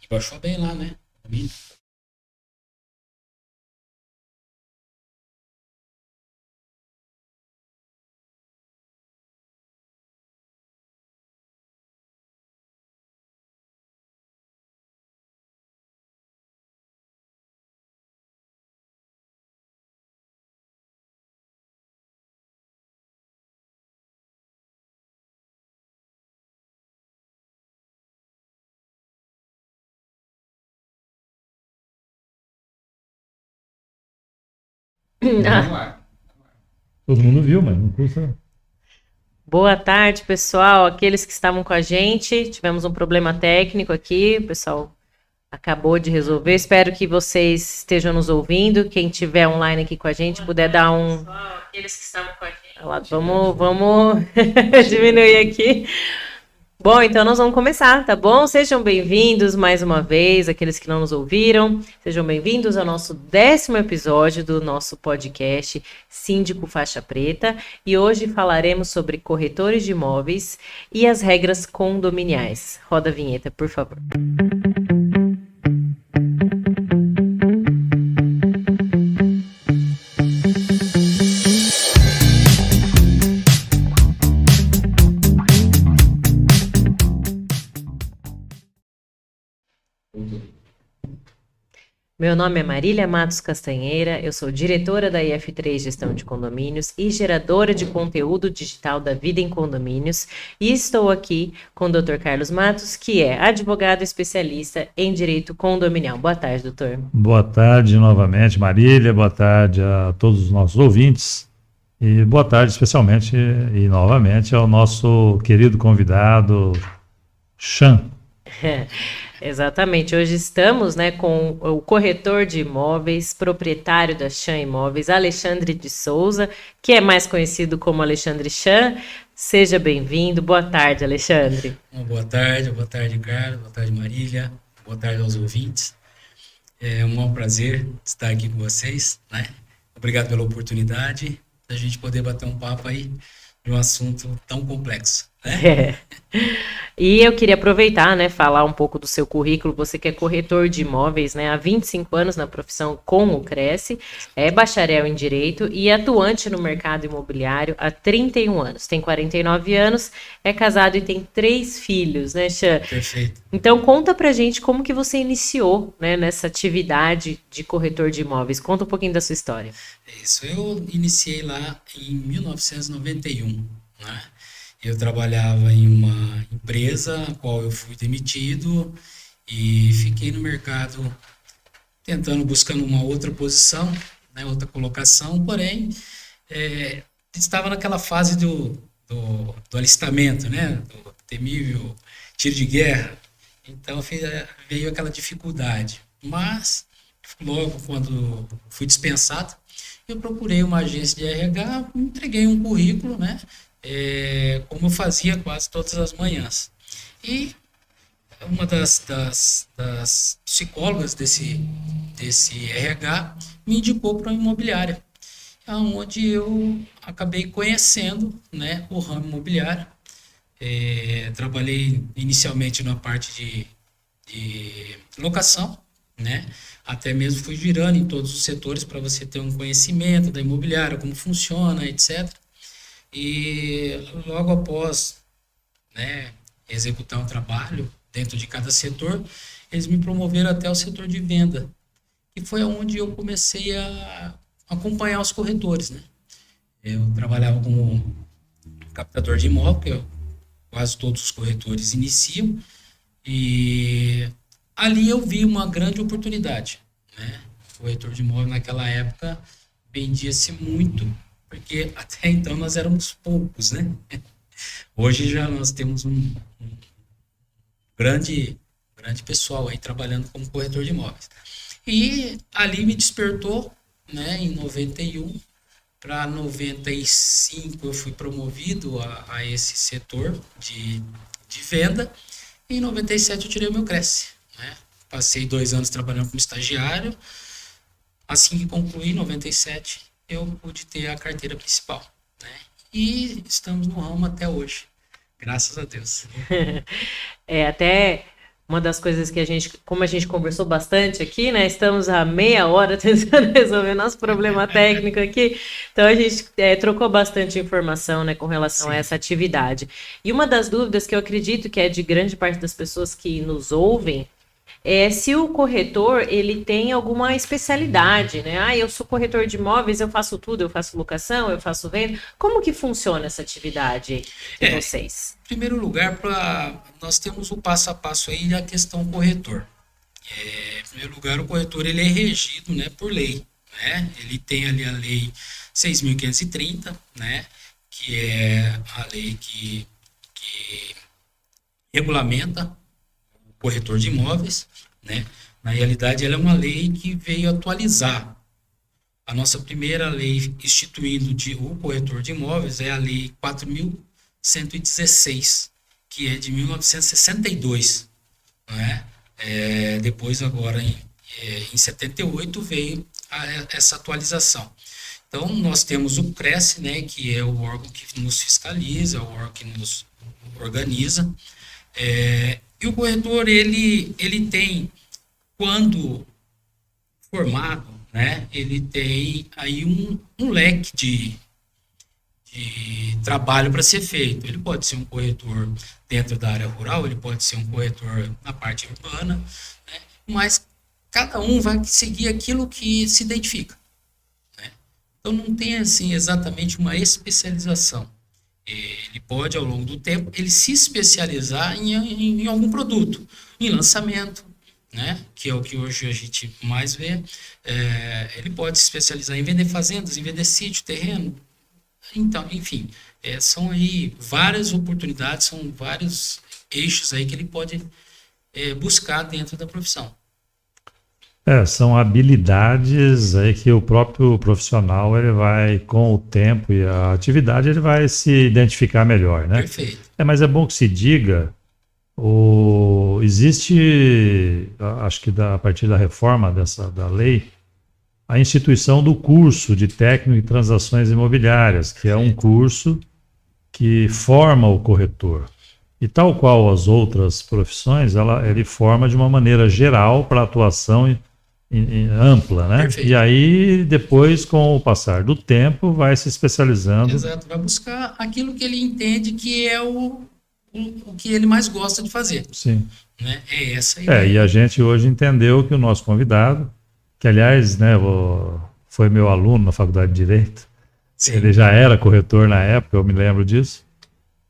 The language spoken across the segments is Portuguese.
E baixou bem lá, né? Todo mundo viu, mas não custa. Boa tarde, pessoal. Aqueles que estavam com a gente, tivemos um problema técnico aqui, o pessoal acabou de resolver. Espero que vocês estejam nos ouvindo. Quem tiver online aqui com a gente, puder dar um. Aqueles que estavam com a gente. Vamos diminuir aqui. Bom, então nós vamos começar, tá bom? Sejam bem-vindos mais uma vez, aqueles que não nos ouviram. Sejam bem-vindos ao nosso 10º episódio do nosso podcast Síndico Faixa Preta. E hoje falaremos sobre corretores de imóveis e as regras condominiais. Roda a vinheta, por favor. Meu nome é Marília Matos Castanheira, eu sou diretora da IF3 Gestão de Condomínios e geradora de conteúdo digital da Vida em Condomínios, e estou aqui com o Dr. Carlos Matos, que é advogado especialista em direito condominial. Boa tarde, doutor. Boa tarde novamente, Marília, boa tarde a todos os nossos ouvintes e boa tarde especialmente e novamente ao nosso querido convidado, Chan. Exatamente, hoje estamos, né, com o corretor de imóveis, proprietário da Chan Imóveis, Alexandre de Souza, que é mais conhecido como Alexandre Chan. Seja bem-vindo. Boa tarde, Alexandre. Boa tarde, Carlos, boa tarde, Marília, boa tarde aos ouvintes. É um maior prazer estar aqui com vocês, né? Obrigado pela oportunidade da gente poder bater um papo aí de um assunto tão complexo, né? E eu queria aproveitar, né, falar um pouco do seu currículo. Você que é corretor de imóveis, né, há 25 anos na profissão com o Cresce, é bacharel em Direito e atuante no mercado imobiliário há 31 anos. Tem 49 anos, é casado e tem 3 filhos, né, Chan? Perfeito. Então conta pra gente como que você iniciou, né, nessa atividade de corretor de imóveis. Conta um pouquinho da sua história. Isso, eu iniciei lá em 1991, né? Eu trabalhava em uma empresa, a qual eu fui demitido e fiquei no mercado buscando uma outra posição, né, outra colocação, porém, estava naquela fase do alistamento, né, do temível tiro de guerra, então veio aquela dificuldade. Mas, logo quando fui dispensado, eu procurei uma agência de RH, entreguei um currículo, né, como eu fazia quase todas as manhãs. E uma das psicólogas desse RH me indicou para uma imobiliária, onde eu acabei conhecendo, né, o ramo imobiliário. Trabalhei inicialmente na parte de locação, né? Até mesmo fui girando em todos os setores para você ter um conhecimento da imobiliária, como funciona, etc. E logo após, né, executar um trabalho dentro de cada setor, eles me promoveram até o setor de venda, que foi onde eu comecei a acompanhar os corretores, né? Eu trabalhava como captador de imóvel, que quase todos os corretores iniciam, e ali eu vi uma grande oportunidade, né? O corretor de imóvel naquela época vendia-se muito, porque até então nós éramos poucos, né? Hoje já nós temos um grande pessoal aí trabalhando como corretor de imóveis. E ali me despertou, né, em 91 para 95 eu fui promovido a esse setor de venda. E em 97 eu tirei o meu Cresce, né? Passei 2 anos trabalhando como estagiário. Assim que concluí, em 97, eu pude ter a carteira principal, né? E estamos no ramo até hoje. Graças a Deus. Até Uma das coisas que como a gente conversou bastante aqui, né? Estamos há meia hora tentando resolver nosso problema técnico aqui. Então, a gente trocou bastante informação, né, com relação a essa atividade. E uma das dúvidas que eu acredito que é de grande parte das pessoas que nos ouvem é se o corretor ele tem alguma especialidade, né? Ah, eu sou corretor de imóveis, eu faço tudo, eu faço locação, eu faço venda. Como que funciona essa atividade de vocês? Em primeiro lugar, nós temos o passo a passo aí da questão corretor. Em primeiro lugar, o corretor ele é regido, né, por lei, né? Ele tem ali a lei 6.530, né, que é a lei que regulamenta o corretor de imóveis, né? Na realidade, ela é uma lei que veio atualizar. A nossa primeira lei instituindo o corretor de imóveis é a lei 4.116, que é de 1962, né? Depois, agora, em 78, veio essa atualização. Então, nós temos o CRES, né, que é o órgão que nos fiscaliza, é o órgão que nos organiza. E o corretor, ele tem, quando formado, né, ele tem aí um leque de trabalho para ser feito. Ele pode ser um corretor dentro da área rural, ele pode ser um corretor na parte urbana, né, mas cada um vai seguir aquilo que se identifica, né? Então não tem assim exatamente uma especialização. Ele pode, ao longo do tempo, ele se especializar em algum produto, em lançamento, né, que é o que hoje a gente mais vê. Ele pode se especializar em vender fazendas, em vender sítio, terreno. Então, enfim, são aí várias oportunidades, são vários eixos aí que ele pode buscar dentro da profissão. São habilidades aí que o próprio profissional ele vai, com o tempo e a atividade, ele vai se identificar melhor, né? Perfeito. Mas é bom que se diga, existe, acho que a partir da reforma da lei, a instituição do curso de técnico em transações imobiliárias, que é um curso que forma o corretor. E tal qual as outras profissões, ele forma de uma maneira geral para atuação ampla, né? Perfeito. E aí, depois, com o passar do tempo, vai se especializando. Exato, vai buscar aquilo que ele entende que é o que ele mais gosta de fazer. Sim. Né? É essa a ideia. E a gente hoje entendeu que o nosso convidado, que aliás, né, foi meu aluno na Faculdade de Direito, Sim. Ele já era corretor na época, eu me lembro disso.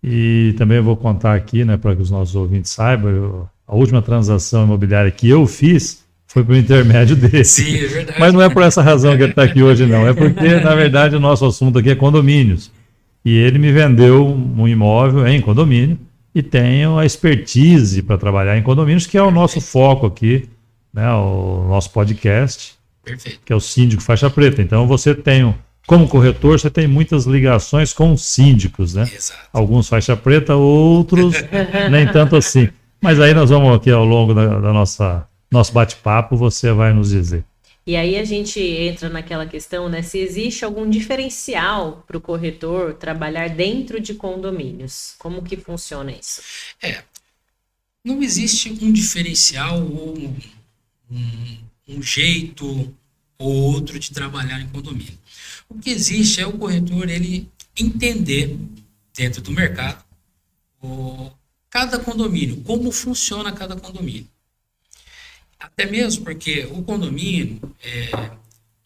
E também vou contar aqui, né, para que os nossos ouvintes saibam, a última transação imobiliária que eu fiz foi por intermédio dele. Sim, é verdade. Mas não é por essa razão que ele está aqui hoje, não. É porque, na verdade, o nosso assunto aqui é condomínios. E ele me vendeu um imóvel em condomínio e tenho a expertise para trabalhar em condomínios, que é o nosso foco aqui, né, o nosso podcast, Perfeito. Que é o Síndico Faixa Preta. Então, você tem, como corretor, você tem muitas ligações com síndicos, né? Exato. Alguns faixa preta, outros nem tanto assim. Mas aí nós vamos aqui ao longo da nosso bate-papo, você vai nos dizer. E aí a gente entra naquela questão, né? Se existe algum diferencial para o corretor trabalhar dentro de condomínios. Como que funciona isso? Não existe um diferencial ou um jeito ou outro de trabalhar em condomínio. O que existe é o corretor ele entender dentro do mercado cada condomínio, como funciona cada condomínio. Até mesmo porque o condomínio,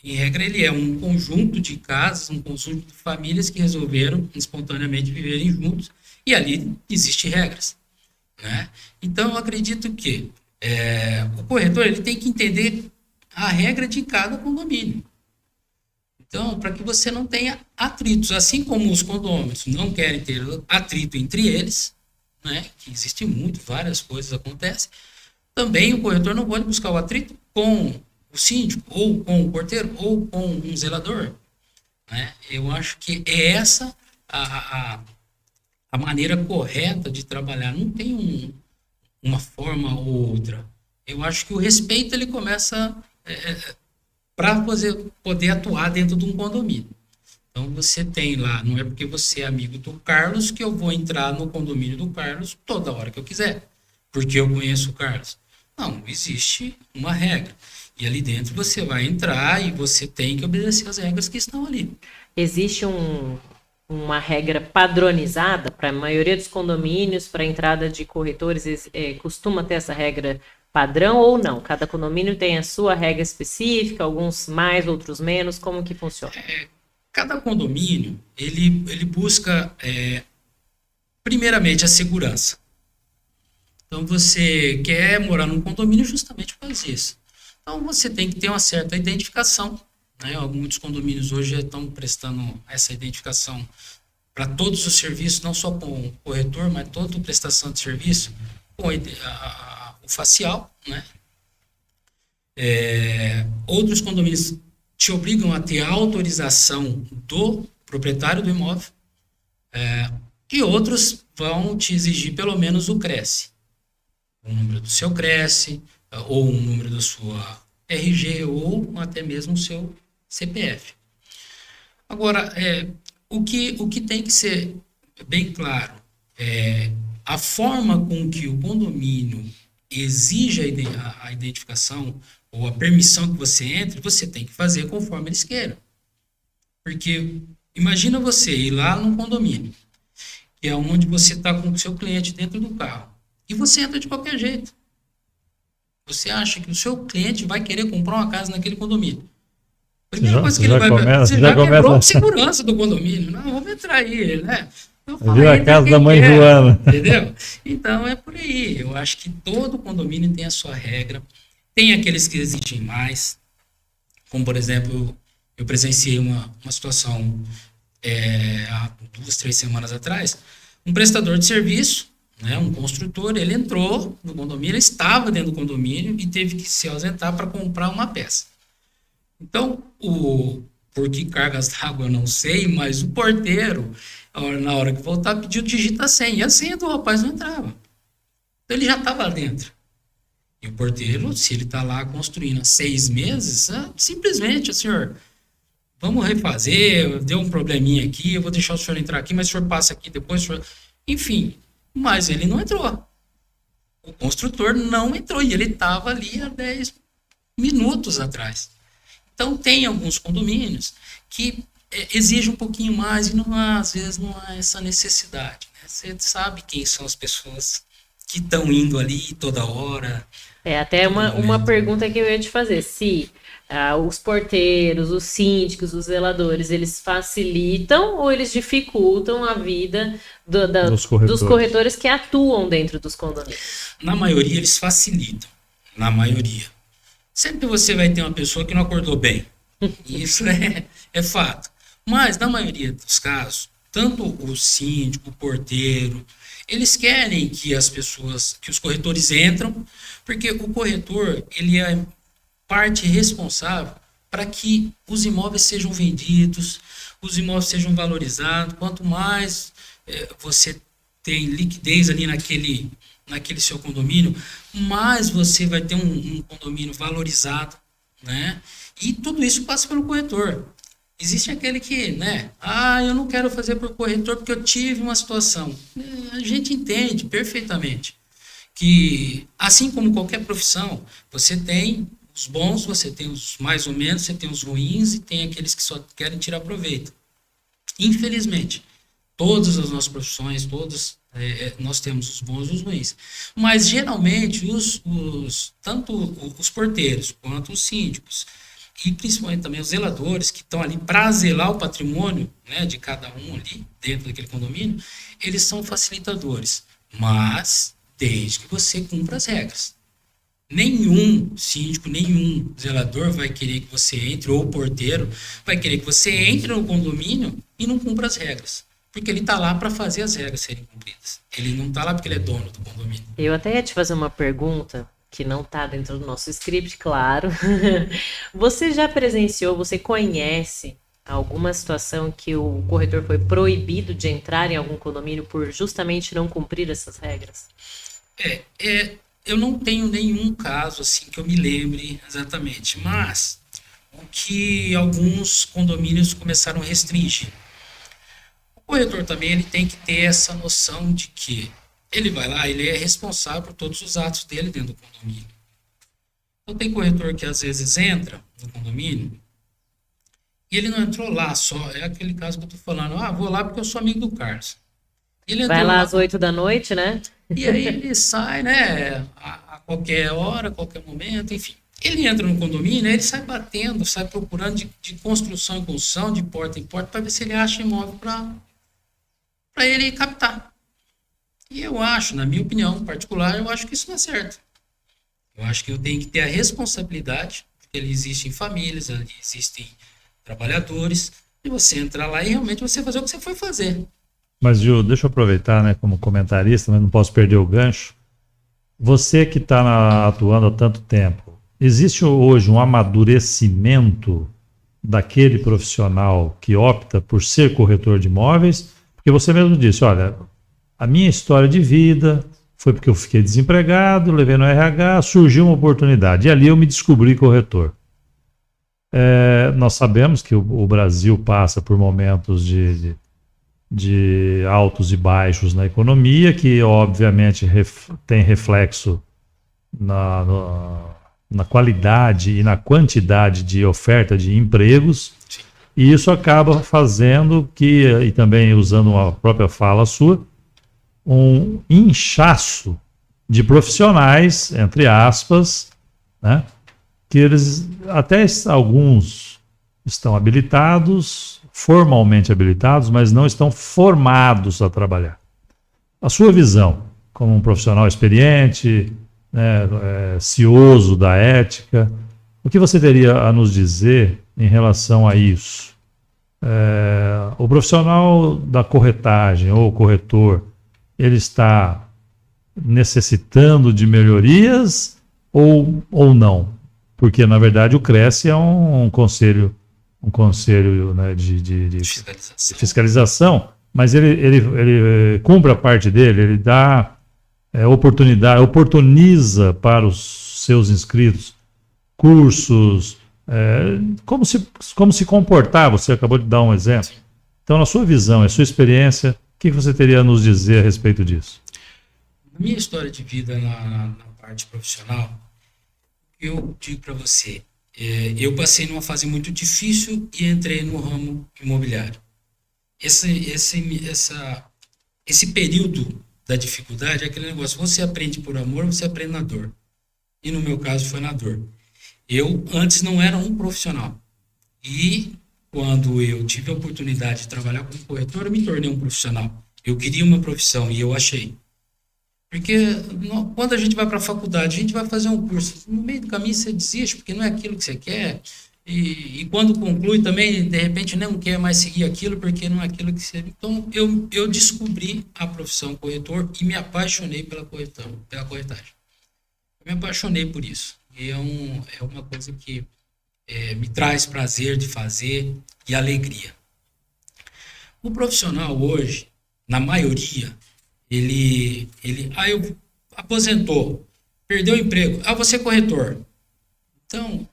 em regra, ele é um conjunto de casas, um conjunto de famílias que resolveram espontaneamente viverem juntos e ali existem regras, né? Então, eu acredito que o corretor ele tem que entender a regra de cada condomínio. Então, para que você não tenha atritos, assim como os condôminos não querem ter atrito entre eles, né, que existem várias coisas acontecem, também o corretor não pode buscar o atrito com o síndico, ou com o porteiro, ou com um zelador, né? Eu acho que é essa a maneira correta de trabalhar. Não tem uma forma ou outra. Eu acho que o respeito ele começa para poder atuar dentro de um condomínio. Então você tem lá, não é porque você é amigo do Carlos que eu vou entrar no condomínio do Carlos toda hora que eu quiser. porque eu conheço o Carlos. Não, existe uma regra. E ali dentro você vai entrar e você tem que obedecer as regras que estão ali. Existe uma regra padronizada para a maioria dos condomínios, para a entrada de corretores, costuma ter essa regra padrão ou não? Cada condomínio tem a sua regra específica, alguns mais, outros menos, como que funciona? Cada condomínio, ele busca, primeiramente, a segurança. Então, você quer morar num condomínio justamente por causa disso. Então, você tem que ter uma certa identificação, né? Muitos condomínios hoje já estão prestando essa identificação para todos os serviços, não só com o corretor, mas toda a prestação de serviço, com o facial, né? Outros condomínios te obrigam a ter a autorização do proprietário do imóvel, e outros vão te exigir pelo menos o CRESSE. O número do seu CRESSE, ou o número da sua RG, ou até mesmo o seu CPF. Agora, o que tem que ser bem claro é a forma com que o condomínio exige a identificação ou a permissão que você entre, você tem que fazer conforme eles queiram. Porque imagina você ir lá num condomínio, que é onde você está com o seu cliente dentro do carro, e você entra de qualquer jeito. Você acha que o seu cliente vai querer comprar uma casa naquele condomínio? Primeira coisa que ele vai ver, você já quebrou a segurança do condomínio. Não, vamos entrar aí, né? Vira a casa da mãe Joana. Entendeu? Então é por aí. Eu acho que todo condomínio tem a sua regra. Tem aqueles que exigem mais. Como, por exemplo, eu presenciei uma situação há 2-3 semanas atrás. Um prestador de serviço, né, um construtor, ele entrou no condomínio, ele estava dentro do condomínio e teve que se ausentar para comprar uma peça. Então, por que cargas d'água eu não sei, mas o porteiro, na hora que voltar, pediu digita a senha. E a senha do rapaz não entrava. Então, ele já estava lá dentro. E o porteiro, se ele está lá construindo há 6 meses, simplesmente, senhor, vamos refazer, deu um probleminha aqui, eu vou deixar o senhor entrar aqui, mas o senhor passa aqui depois, o senhor... Enfim, mas ele não entrou. O construtor não entrou e ele estava ali há 10 minutos atrás. Então, tem alguns condomínios que exigem um pouquinho mais e às vezes não há essa necessidade. Né? Você sabe quem são as pessoas que estão indo ali toda hora. Até uma pergunta que eu ia te fazer. Se os porteiros, os síndicos, os zeladores, eles facilitam ou eles dificultam a vida dos corretores que atuam dentro dos condomínios? Na maioria, eles facilitam. Na maioria. Sempre você vai ter uma pessoa que não acordou bem. Isso é fato. Mas, na maioria dos casos, tanto o síndico, o porteiro, eles querem que os corretores entram, porque o corretor, ele é parte responsável para que os imóveis sejam vendidos, os imóveis sejam valorizados. Quanto mais você tem liquidez ali naquele seu condomínio, mais você vai ter um condomínio valorizado, né? E tudo isso passa pelo corretor. Existe aquele que, né? Eu não quero fazer por corretor porque eu tive uma situação. A gente entende perfeitamente que, assim como qualquer profissão, você tem os bons, você tem os mais ou menos, você tem os ruins e tem aqueles que só querem tirar proveito. Infelizmente, todas as nossas profissões, nós temos os bons e os ruins. Mas, geralmente, tanto os porteiros quanto os síndicos, e principalmente também os zeladores, que estão ali para zelar o patrimônio, né, de cada um ali, dentro daquele condomínio, eles são facilitadores. Mas, desde que você cumpra as regras. Nenhum síndico, nenhum zelador vai querer que você entre, ou porteiro, vai querer que você entre no condomínio e não cumpra as regras. Porque ele está lá para fazer as regras serem cumpridas. Ele não está lá porque ele é dono do condomínio. Eu até ia te fazer uma pergunta que não está dentro do nosso script, claro. Você já presenciou, você conhece alguma situação que o corretor foi proibido de entrar em algum condomínio por justamente não cumprir essas regras? Eu não tenho nenhum caso assim que eu me lembre exatamente, mas o que alguns condomínios começaram a restringir. O corretor também ele tem que ter essa noção de que Ele vai lá, ele é responsável por todos os atos dele dentro do condomínio. Então tem corretor que às vezes entra no condomínio e ele não entrou lá só, é aquele caso que eu tô falando, vou lá porque eu sou amigo do Carlos. Ele Vai entrou lá lá às 8 da noite, né? e aí ele sai, né, a qualquer hora, a qualquer momento, enfim. Ele entra no condomínio, aí ele sai batendo, sai procurando de construção em construção, de porta em porta, para ver se ele acha imóvel para ele captar. E eu acho, na minha opinião particular, eu acho que isso não é certo. Eu acho que eu tenho que ter a responsabilidade, porque ali existem famílias, ali existem trabalhadores, e você entrar lá e realmente você fazer o que você foi fazer. Mas, Gil, deixa eu aproveitar, né, como comentarista, mas não posso perder o gancho. Você que está atuando há tanto tempo, existe hoje um amadurecimento daquele profissional que opta por ser corretor de imóveis? Porque você mesmo disse, olha, a minha história de vida foi porque eu fiquei desempregado, levei no RH, surgiu uma oportunidade e ali eu me descobri corretor. Nós sabemos que o Brasil passa por momentos de altos e baixos na economia, que obviamente tem reflexo na qualidade e na quantidade de oferta de empregos, e isso acaba fazendo que, e também usando uma própria fala sua, um inchaço de profissionais, entre aspas, né, que eles, até alguns estão habilitados, formalmente habilitados, mas não estão formados a trabalhar. A sua visão, como um profissional experiente, né, cioso da ética, o que você teria a nos dizer em relação a isso? O profissional da corretagem ou o corretor, ele está necessitando de melhorias ou não? Porque, na verdade, o CRECE é um conselho, né, de fiscalização, mas ele cumpre a parte dele, ele dá oportunidade, oportuniza para os seus inscritos cursos, como se comportar, você acabou de dar um exemplo. Então, na sua visão, a sua experiência, o que você teria a nos dizer a respeito disso? Na minha história de vida na parte profissional, eu digo para você, eu passei numa fase muito difícil e entrei no ramo imobiliário. Esse período da dificuldade é aquele negócio, você aprende por amor, você aprende na dor. E no meu caso foi na dor. Eu antes não era um profissional. E quando eu tive a oportunidade de trabalhar como corretor, eu me tornei um profissional. Eu queria uma profissão e eu achei. Porque quando a gente vai para a faculdade, a gente vai fazer um curso. No meio do caminho você desiste, porque não é aquilo que você quer. E quando conclui também, de repente, não quer mais seguir aquilo, porque não é aquilo que você... Então, eu descobri a profissão corretor e me apaixonei pela corretagem. Eu me apaixonei por isso. E é uma coisa que me traz prazer de fazer e alegria. O profissional hoje, na maioria, ele eu aposentou, perdeu o emprego, você é corretor. Então,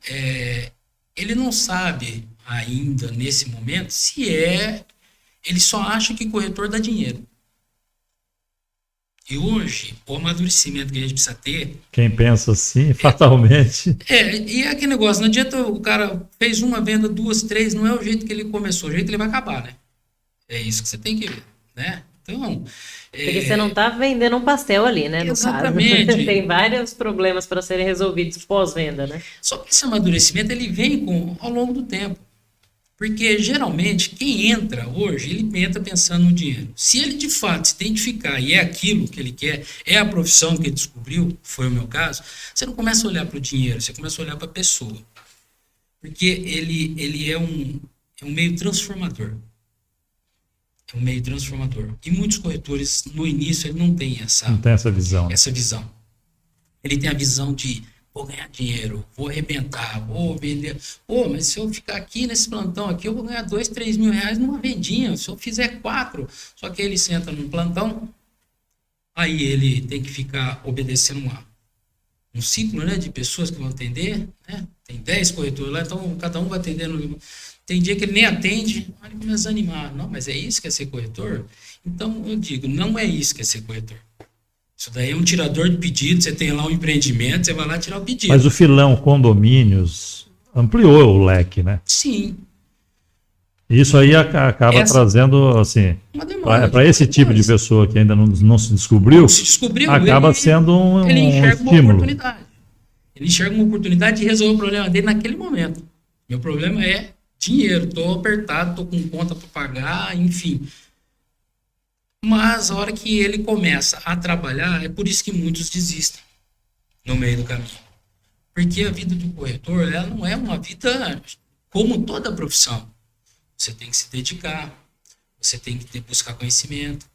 ele não sabe ainda, nesse momento, ele só acha que corretor dá dinheiro. E hoje, o amadurecimento que a gente precisa ter... Quem pensa assim, fatalmente... E é aquele negócio, não adianta o cara fez uma venda, 2, 3, não é o jeito que ele começou, o jeito que ele vai acabar, né? É isso que você tem que ver, né? Então... Porque você não está vendendo um pastel ali, né? Exatamente. No caso. Tem vários problemas para serem resolvidos pós-venda, né? Só que esse amadurecimento, ele vem ao longo do tempo. Porque, geralmente, quem entra hoje, ele entra pensando no dinheiro. Se ele, de fato, se identificar e é aquilo que ele quer, é a profissão que ele descobriu, foi o meu caso, você não começa a olhar para o dinheiro, você começa a olhar para a pessoa. Porque ele é um meio transformador. É um meio transformador. E muitos corretores, no início, ele não tem essa visão. Essa visão. Ele tem a visão de... vou ganhar dinheiro, vou arrebentar, vou vender. Mas se eu ficar aqui nesse plantão aqui, eu vou ganhar 2, 3 mil reais numa vendinha. Se eu fizer 4, só que ele senta num plantão, aí ele tem que ficar obedecendo um ciclo, né, de pessoas que vão atender, né? Tem 10 corretores lá, então cada um vai atendendo. Tem dia que ele nem atende, ele começa a animar. Não, mas é isso que é ser corretor? Então eu digo, não é isso que é ser corretor. Isso daí é um tirador de pedido, você tem lá um empreendimento, você vai lá tirar o pedido. Mas o filão condomínios ampliou o leque, né? Sim. Isso aí acaba trazendo, assim, para esse tipo de pessoa que ainda não se descobriu, Não se descobriu, acaba sendo ele um enxerga uma estímulo. oportunidade. Ele enxerga uma oportunidade de resolver o problema dele naquele momento. Meu problema é dinheiro, estou apertado, estou com conta para pagar, enfim. Mas a hora que ele começa a trabalhar, é por isso que muitos desistem no meio do caminho. Porque a vida do corretor, ela não é uma vida como toda profissão. Você tem que se dedicar, você tem que buscar conhecimento,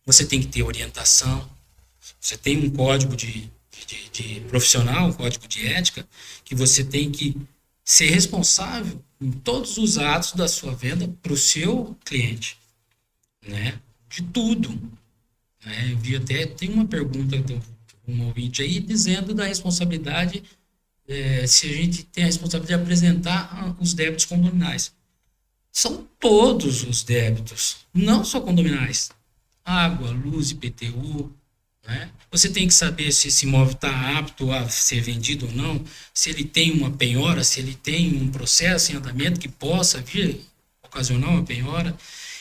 você tem que ter orientação, você tem um código de profissional, um código de ética, que você tem que ser responsável em todos os atos da sua venda para o seu cliente, né? De tudo. Né? Eu vi até, tem uma pergunta de um ouvinte aí dizendo da responsabilidade, se a gente tem a responsabilidade de apresentar os débitos condominais. São todos os débitos, não só condominais. Água, luz, IPTU. Né? Você tem que saber se esse imóvel está apto a ser vendido ou não, se ele tem uma penhora, se ele tem um processo em andamento que possa vir ocasionar uma penhora.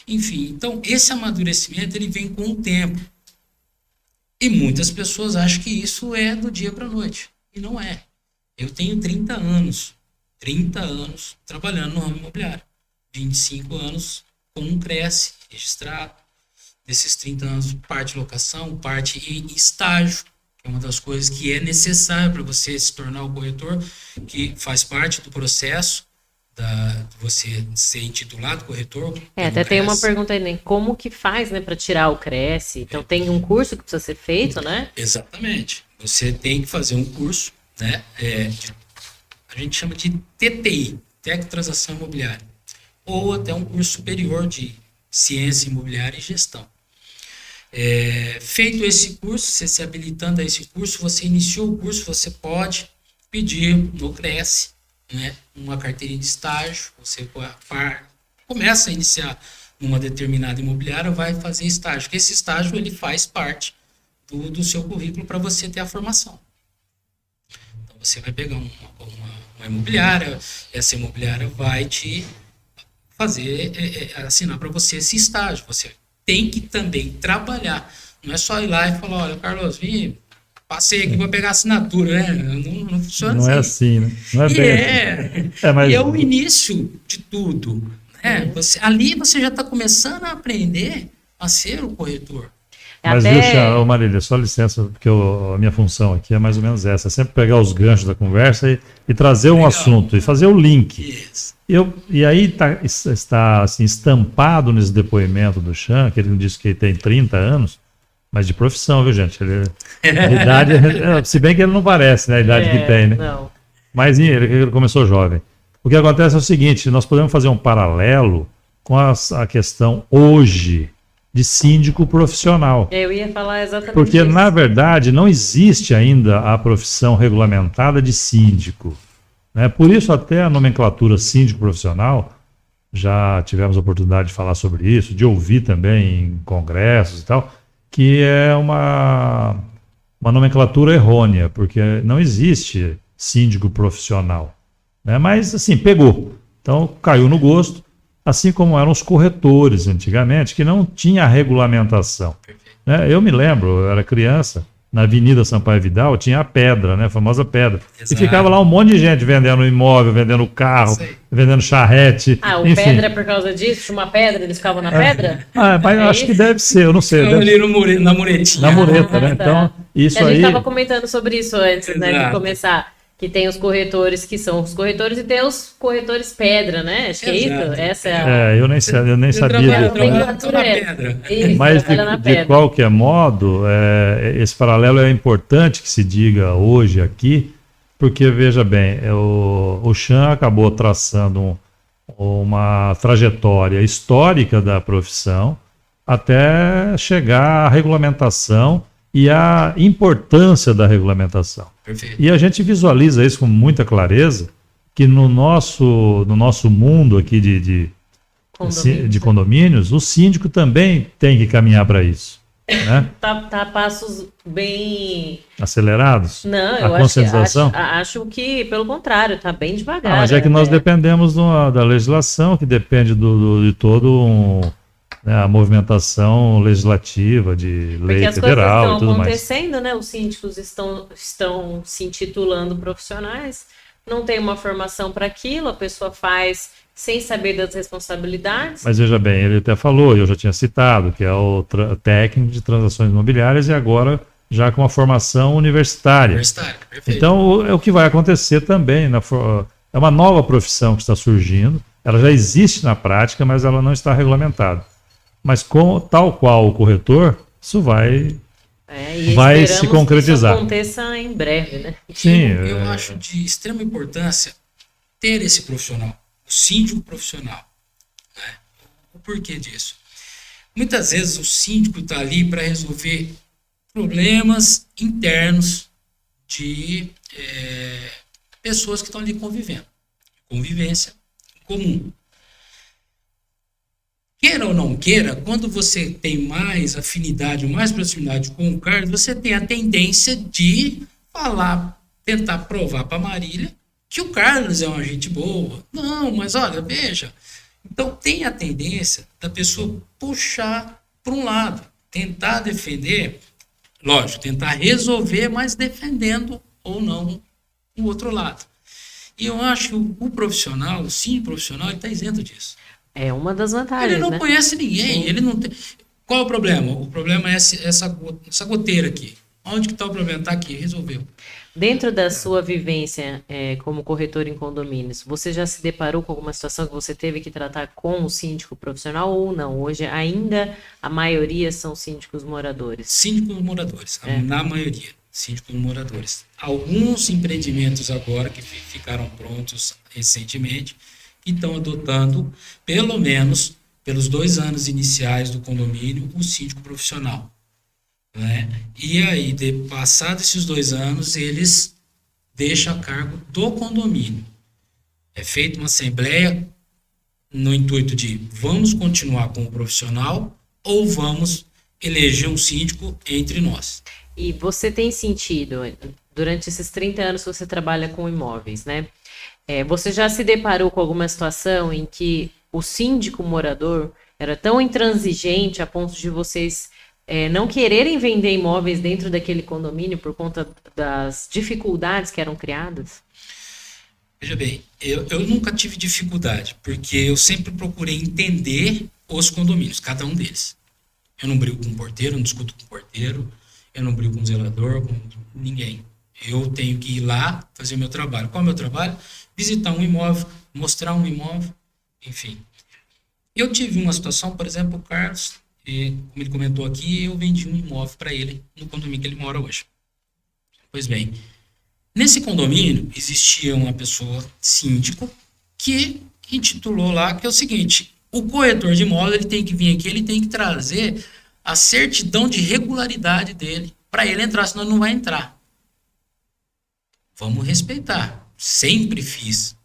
Enfim, então esse amadurecimento ele vem com o tempo. E muitas pessoas acham que isso é do dia para a noite. E não é. Eu tenho 30 anos trabalhando no ramo imobiliário. 25 anos com um Cresce registrado. Desses 30 anos, parte locação, parte em estágio, que é uma das coisas que é necessário para você se tornar o corretor, que faz parte do processo de você ser intitulado corretor. Até tem uma pergunta aí, né? Como que faz, né, para tirar o Cresce? Então tem um curso que precisa ser feito, né? Exatamente. Você tem que fazer um curso, né? A gente chama de TTI, Técnico de Transação Imobiliária, ou até um curso superior de Ciência Imobiliária e Gestão. Feito esse curso, você se habilitando a esse curso, você iniciou o curso, você pode pedir no Cresce, né, uma carteirinha de estágio. Você começa a iniciar numa determinada imobiliária, vai fazer estágio. Esse estágio ele faz parte do seu currículo para você ter a formação. Então você vai pegar uma imobiliária, essa imobiliária vai te fazer, assinar para você esse estágio. Você tem que também trabalhar. Não é só ir lá e falar, olha, Carlos, passei aqui para pegar a assinatura, né? Não funciona assim. Não é assim, né? Não é bem assim. Mas... E é o início de tudo. Né? Ali você já está começando a aprender a ser o corretor. Mas deixa, Marília, só licença, porque a minha função aqui é mais ou menos essa, é sempre pegar os ganchos da conversa e trazer um assunto, e fazer o link. Isso. E aí está assim, estampado nesse depoimento do Chan, que ele disse que ele tem 30 anos, mas de profissão, viu, gente? A idade, se bem que ele não parece, né, a idade que tem, né? Não. Mas ele começou jovem. O que acontece é o seguinte, nós podemos fazer um paralelo com a questão hoje de síndico profissional. Eu ia falar exatamente porque, isso. na verdade, não existe ainda a profissão regulamentada de síndico. Né? Por isso, até a nomenclatura síndico profissional, já tivemos a oportunidade de falar sobre isso, de ouvir também em congressos e tal, que é uma nomenclatura errônea, porque não existe síndico profissional. Né? Mas, assim, pegou. Então, caiu no gosto. Assim como eram os corretores antigamente, que não tinha regulamentação. Né? Eu me lembro, eu era criança, na Avenida Sampaio Vidal tinha a pedra, né? A famosa pedra. Exato. E ficava lá um monte de gente vendendo imóvel, vendendo carro, vendendo charrete. O enfim. pedra é por causa disso? Uma pedra, eles ficavam na pedra? Mas eu acho que deve ser, eu não sei. Ali na muretinha. Na mureta, né? Então, isso a gente aí... estava comentando sobre isso antes, né, de começar. Que tem os corretores que são os corretores e tem os corretores pedra, né? Acho que é isso. Essa é eu nem sabia disso. pedra. Isso, mas de qualquer modo, esse paralelo é importante que se diga hoje aqui, porque, veja bem, o Chan acabou traçando uma trajetória histórica da profissão até chegar à regulamentação e a importância da regulamentação. Perfeito. E a gente visualiza isso com muita clareza, que no nosso mundo aqui de condomínios, o síndico também tem que caminhar para isso. né? Tá a passos bem... Acelerados? Não, A eu conscientização? acho que, pelo contrário, tá bem devagar. Mas é que nós né? dependemos da legislação, que depende de todo né, a movimentação legislativa de Porque lei as coisas federal e estão tudo mais. acontecendo, né? Os síndicos estão se intitulando profissionais, não tem uma formação para aquilo, a pessoa faz sem saber das responsabilidades. Mas veja bem, ele até falou, eu já tinha citado, que é o técnico de transações imobiliárias e agora já com uma formação universitária. Universitário, perfeito. Então, é o que vai acontecer também. É uma nova profissão que está surgindo, ela já existe na prática, mas ela não está regulamentada. Mas tal qual o corretor, isso vai se concretizar. Que isso aconteça em breve, né? Sim, eu acho de extrema importância ter esse profissional, o síndico profissional. Né? O porquê disso? Muitas vezes o síndico está ali para resolver problemas internos de pessoas que estão ali convivendo. Convivência comum. Queira ou não queira, quando você tem mais afinidade, mais proximidade com o Carlos, você tem a tendência de falar, tentar provar para a Marília que o Carlos é uma gente boa. Não, mas olha, veja. Então tem a tendência da pessoa puxar para um lado, tentar defender, lógico, tentar resolver, mas defendendo ou não o outro lado. E eu acho que o profissional, o síndico profissional, ele está isento disso. É uma das vantagens, ele não né? conhece ninguém, ele não tem... Qual é o problema? O problema é essa goteira aqui. Onde que está o problema? Está aqui, resolveu. Dentro da sua vivência como corretor em condomínios, você já se deparou com alguma situação que você teve que tratar com o síndico profissional ou não? Hoje ainda a maioria são síndicos moradores. Síndicos moradores, na maioria. Síndicos moradores. Alguns empreendimentos agora que ficaram prontos recentemente, que estão adotando, pelo menos, pelos 2 anos iniciais do condomínio, o síndico profissional. Né? E aí, passados esses 2 anos, eles deixam a cargo do condomínio. É feita uma assembleia no intuito de vamos continuar com o profissional ou vamos eleger um síndico entre nós. E você tem sentido, durante esses 30 anos que você trabalha com imóveis, né? Você já se deparou com alguma situação em que o síndico morador era tão intransigente a ponto de vocês não quererem vender imóveis dentro daquele condomínio por conta das dificuldades que eram criadas? Veja bem, eu nunca tive dificuldade, porque eu sempre procurei entender os condomínios, cada um deles. Eu não brigo com o porteiro, não discuto com o porteiro, eu não brigo com o zelador, com ninguém. Eu tenho que ir lá fazer o meu trabalho. Qual é o meu trabalho? Visitar um imóvel, mostrar um imóvel, enfim. Eu tive uma situação, por exemplo, o Carlos, como ele comentou aqui, eu vendi um imóvel para ele no condomínio que ele mora hoje. Pois bem, nesse condomínio existia uma pessoa, síndico, que intitulou lá que é o seguinte: o corretor de imóvel ele tem que vir aqui, ele tem que trazer a certidão de regularidade dele para ele entrar, senão ele não vai entrar. Vamos respeitar. Sempre fiz.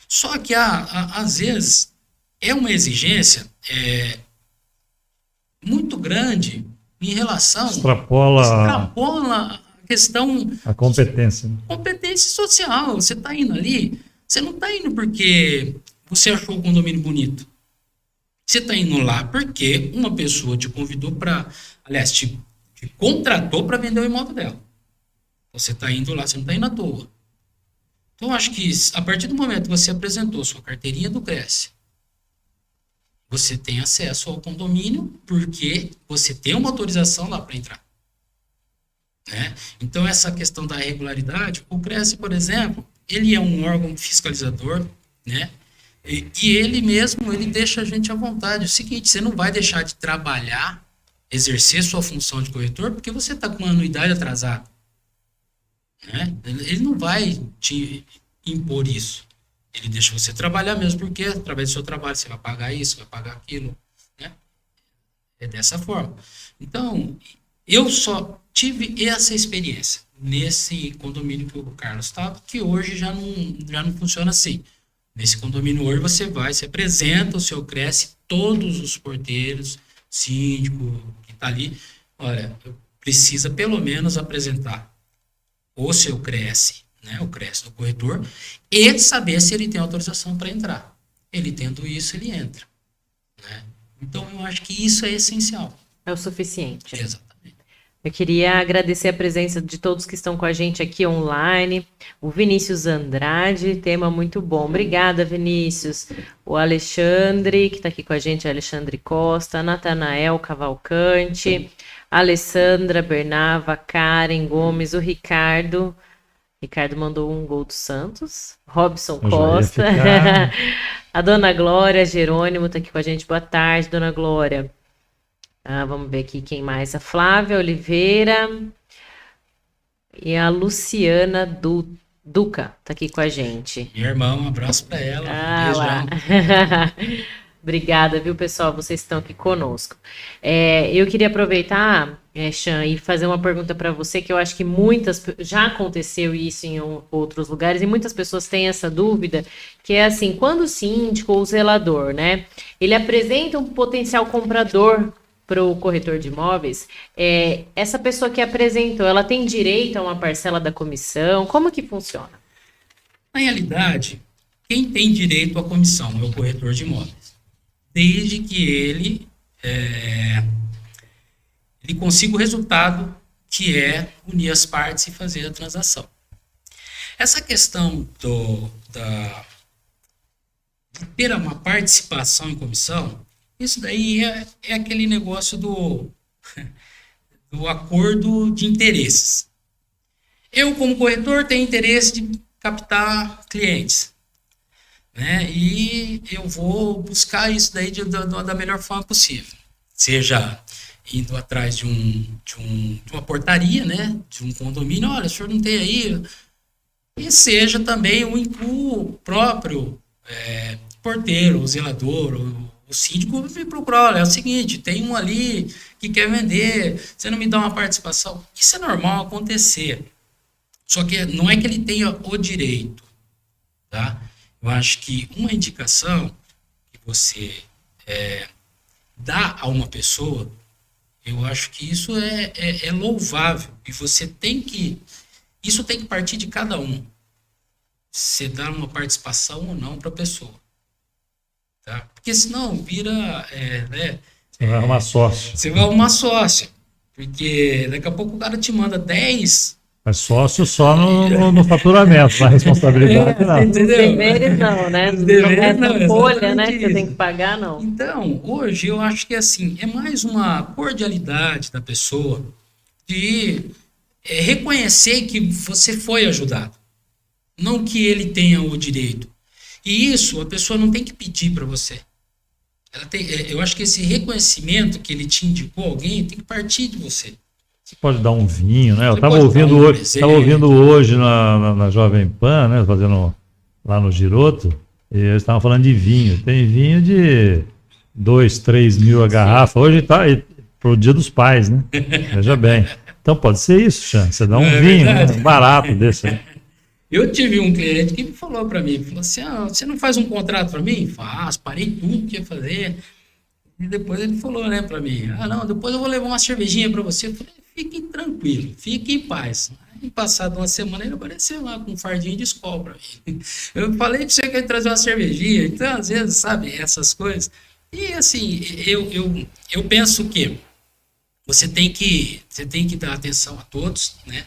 Só que às vezes é uma exigência muito grande em relação... Extrapola a questão... A competência. Né? Competência social. Você está indo ali, você não está indo porque você achou o condomínio bonito. Você está indo lá porque uma pessoa te convidou para... Aliás, te contratou para vender o imóvel dela. Você está indo lá, você não está indo à toa. Então, eu acho que a partir do momento que você apresentou sua carteirinha do Cresce, você tem acesso ao condomínio porque você tem uma autorização lá para entrar. Né? Então, essa questão da regularidade, o Cresce, por exemplo, ele é um órgão fiscalizador, né? E ele mesmo, ele deixa a gente à vontade. É o seguinte, você não vai deixar de trabalhar, exercer sua função de corretor, porque você está com uma anuidade atrasada. Né? Ele não vai te impor isso. Ele deixa você trabalhar mesmo, porque através do seu trabalho você vai pagar isso, vai pagar aquilo. Né? É dessa forma. Então, eu só tive essa experiência nesse condomínio que o Carlos estava, que hoje já não funciona assim. Nesse condomínio hoje você apresenta o seu Cresce, todos os porteiros, síndico que está ali, olha, precisa pelo menos apresentar o seu CRES, né, o CRES do corretor, e saber se ele tem autorização para entrar. Ele tendo isso, ele entra, né? Então, eu acho que isso é essencial. É o suficiente. Exatamente. Eu queria agradecer a presença de todos que estão com a gente aqui online. O Vinícius Andrade, tema muito bom. Obrigada, Vinícius. O Alexandre, que está aqui com a gente, Alexandre Costa, Natanael Cavalcante, Alessandra Bernava, Karen Gomes, o Ricardo. Ricardo mandou um gol do Santos. Robson Costa. A dona Glória Jerônimo está aqui com a gente. Boa tarde, dona Glória. Vamos ver aqui quem mais. A Flávia Oliveira e a Luciana Duca está aqui com a gente. Minha irmã, um abraço para ela. Lá. Obrigada, viu, pessoal? Vocês estão aqui conosco. Eu queria aproveitar, Chan, e fazer uma pergunta para você, que eu acho que já aconteceu isso em outros lugares, e muitas pessoas têm essa dúvida, que é assim, quando o síndico ou o zelador, né, ele apresenta um potencial comprador para o corretor de imóveis, essa pessoa que apresentou, ela tem direito a uma parcela da comissão? Como que funciona? Na realidade, quem tem direito à comissão é o corretor de imóveis, desde que ele consiga o resultado, que é unir as partes e fazer a transação. Essa questão de ter uma participação em comissão, isso daí é aquele negócio do acordo de interesses. Eu, como corretor, tenho interesse de captar clientes, né? E eu vou buscar isso daí da melhor forma possível. Seja indo atrás de uma portaria, né? De um condomínio, olha, o senhor não tem aí. E seja também o próprio porteiro, o zelador, o síndico me procura, olha, é o seguinte, tem um ali que quer vender, você não me dá uma participação? Isso é normal acontecer. Só que não é que ele tenha o direito, tá? Eu acho que uma indicação que você dá a uma pessoa, eu acho que isso é louvável. E você isso tem que partir de cada um. Você dá uma participação ou não para a pessoa. Tá? Porque senão vira... Você vai arrumar sócio. Você vai arrumar sócio. Porque daqui a pouco o cara te manda 10... Mas sócio só no faturamento, na responsabilidade não. Entendeu? Os deveres não, né? Os deveres não, não, folha, né? Que isso. você tem que pagar, não. Então, hoje eu acho que assim, é mais uma cordialidade da pessoa de reconhecer que você foi ajudado. Não que ele tenha o direito. E isso a pessoa não tem que pedir para você. Eu acho que esse reconhecimento que ele te indicou alguém tem que partir de você. Você pode dar um vinho, né? Eu Você estava pode ouvindo, dar um hoje, presente. tava ouvindo hoje na Jovem Pan, né? Fazendo lá no Giroto, e eles estavam falando de vinho. Tem vinho de 2, 3 mil a garrafa. Hoje está pro Dia dos Pais, né? Veja bem. Então pode ser isso, Chan. Você dá um vinho, né? Barato desse. Né? Eu tive um cliente que falou para mim, falou assim, você não faz um contrato para mim? Faço, parei tudo que ia fazer. E depois ele falou, né, para mim, não, depois eu vou levar uma cervejinha para você. Eu falei, fique tranquilo, fique em paz. Aí, passado uma semana, ele apareceu lá com um fardinho de Skol para mim. Eu falei para você que ia trazer uma cervejinha. Então, às vezes, sabe, essas coisas. E, assim, eu penso que você tem que dar atenção a todos, né?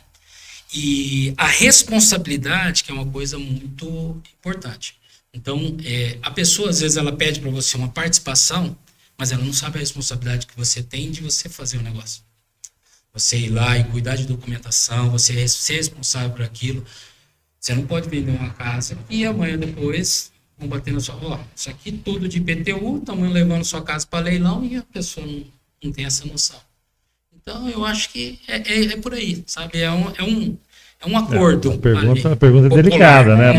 E a responsabilidade, que é uma coisa muito importante. Então, a pessoa, às vezes, ela pede para você uma participação, mas ela não sabe a responsabilidade que você tem de você fazer o negócio. Você ir lá e cuidar de documentação, você ser responsável por aquilo. Você não pode vender uma casa e amanhã depois vão bater na sua... isso aqui tudo de IPTU, estamos levando sua casa para leilão e a pessoa não tem essa noção. Então, eu acho que é por aí, sabe? É um acordo. A pergunta é delicada, né?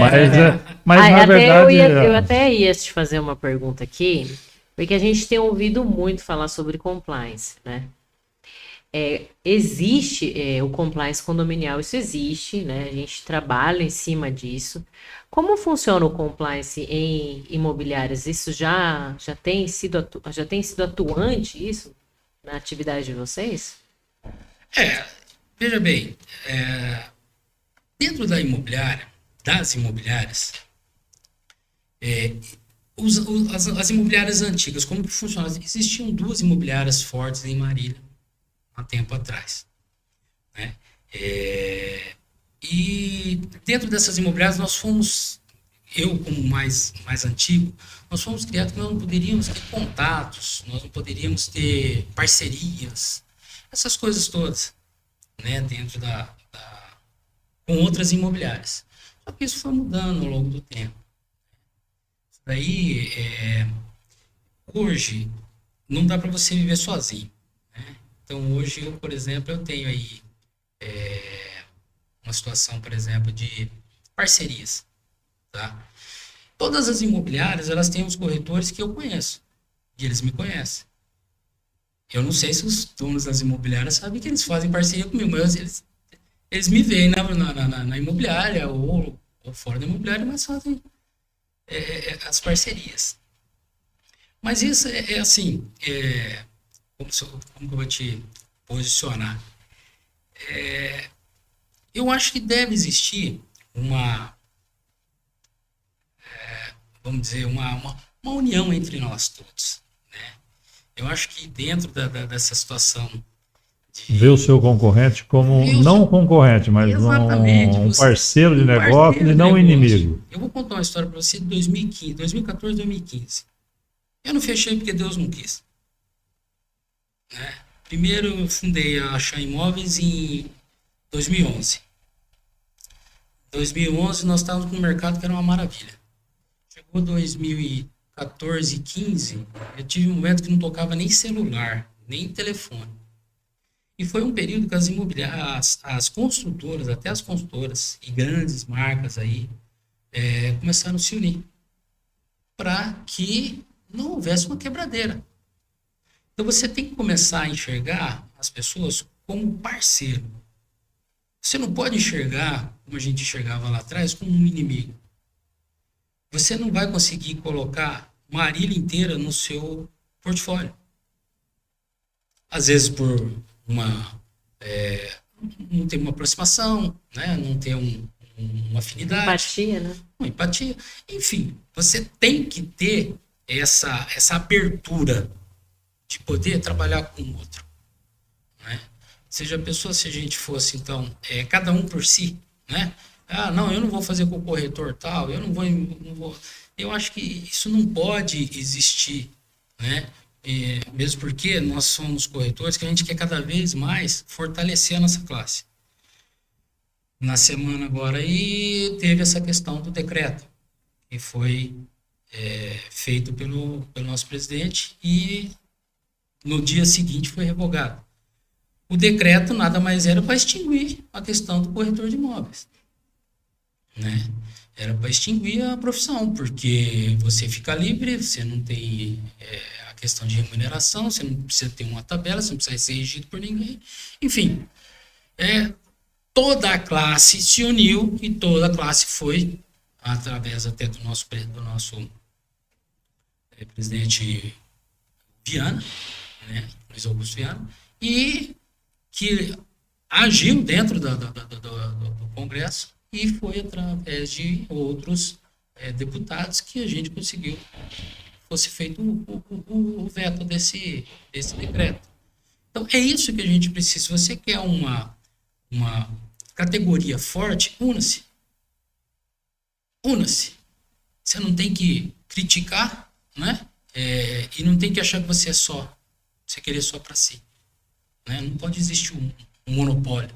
Mas na verdade... Eu até ia te fazer uma pergunta aqui, porque a gente tem ouvido muito falar sobre compliance, né? Existe o compliance condominial, isso existe, né? A gente trabalha em cima disso. Como funciona o compliance em imobiliárias? Isso já tem sido atuante, isso? na atividade de vocês? Veja bem, dentro das imobiliárias, as imobiliárias antigas, como que funcionam? Existiam 2 imobiliárias fortes em Marília há tempo atrás, né? E dentro dessas imobiliárias eu como mais antigo, nós fomos criados que nós não poderíamos ter contatos, nós não poderíamos ter parcerias, essas coisas todas, né, dentro com outras imobiliárias. Só que isso foi mudando ao longo do tempo. Isso daí, hoje, não dá para você viver sozinho, né? Então, hoje, eu, por exemplo, eu tenho aí uma situação, por exemplo, de parcerias, tá? Todas as imobiliárias, elas têm os corretores que eu conheço, e eles me conhecem. Eu não sei se os donos das imobiliárias sabem que eles fazem parceria comigo, mas eles me veem na imobiliária ou fora da imobiliária, mas fazem as parcerias. Mas isso é assim, como que eu vou te posicionar? Eu acho que deve existir vamos dizer, uma união entre nós todos, né? Eu acho que dentro dessa situação Ver o seu concorrente como não um concorrente, mas um parceiro de negócio e não um inimigo. Eu vou contar uma história para você de 2014, 2015. Eu não fechei porque Deus não quis, né? Primeiro eu fundei a Chan Imóveis em 2011. Em 2011 nós estávamos com um mercado que era uma maravilha. Chegou 2014, 15, eu tive um momento que não tocava nem celular, nem telefone. E foi um período que as imobiliárias, as construtoras, até as construtoras e grandes marcas aí, começaram a se unir para que não houvesse uma quebradeira. Então você tem que começar a enxergar as pessoas como parceiro. Você não pode enxergar, como a gente enxergava lá atrás, como um inimigo. Você não vai conseguir colocar Marília inteira no seu portfólio. Às vezes por não ter uma aproximação, né? Não ter uma afinidade. Empatia, né? Uma empatia. Enfim, você tem que ter essa abertura de poder trabalhar com o outro, né? Seja a pessoa, se a gente fosse, então, cada um por si, né? Ah, não, eu não vou fazer com o corretor tal, eu não vou. Eu acho que isso não pode existir, né? Mesmo porque nós somos corretores que a gente quer cada vez mais fortalecer a nossa classe. Na semana agora aí teve essa questão do decreto, que foi feito pelo nosso presidente e no dia seguinte foi revogado. O decreto nada mais era para extinguir a questão do corretor de imóveis, né? Era para extinguir a profissão, porque você fica livre, você não tem a questão de remuneração, você não precisa ter uma tabela, você não precisa ser regido por ninguém. Enfim, toda a classe se uniu e toda a classe foi, através até do nosso presidente Viana, né, Luiz Augusto Viana, e que agiu dentro do Congresso e foi através de outros deputados que a gente conseguiu fosse feito o veto desse decreto. Então, é isso que a gente precisa. Se você quer uma categoria forte, una-se. Una-se. Você não tem que criticar, né? E não tem que achar que você você querer só para si, né? Não pode existir um monopólio.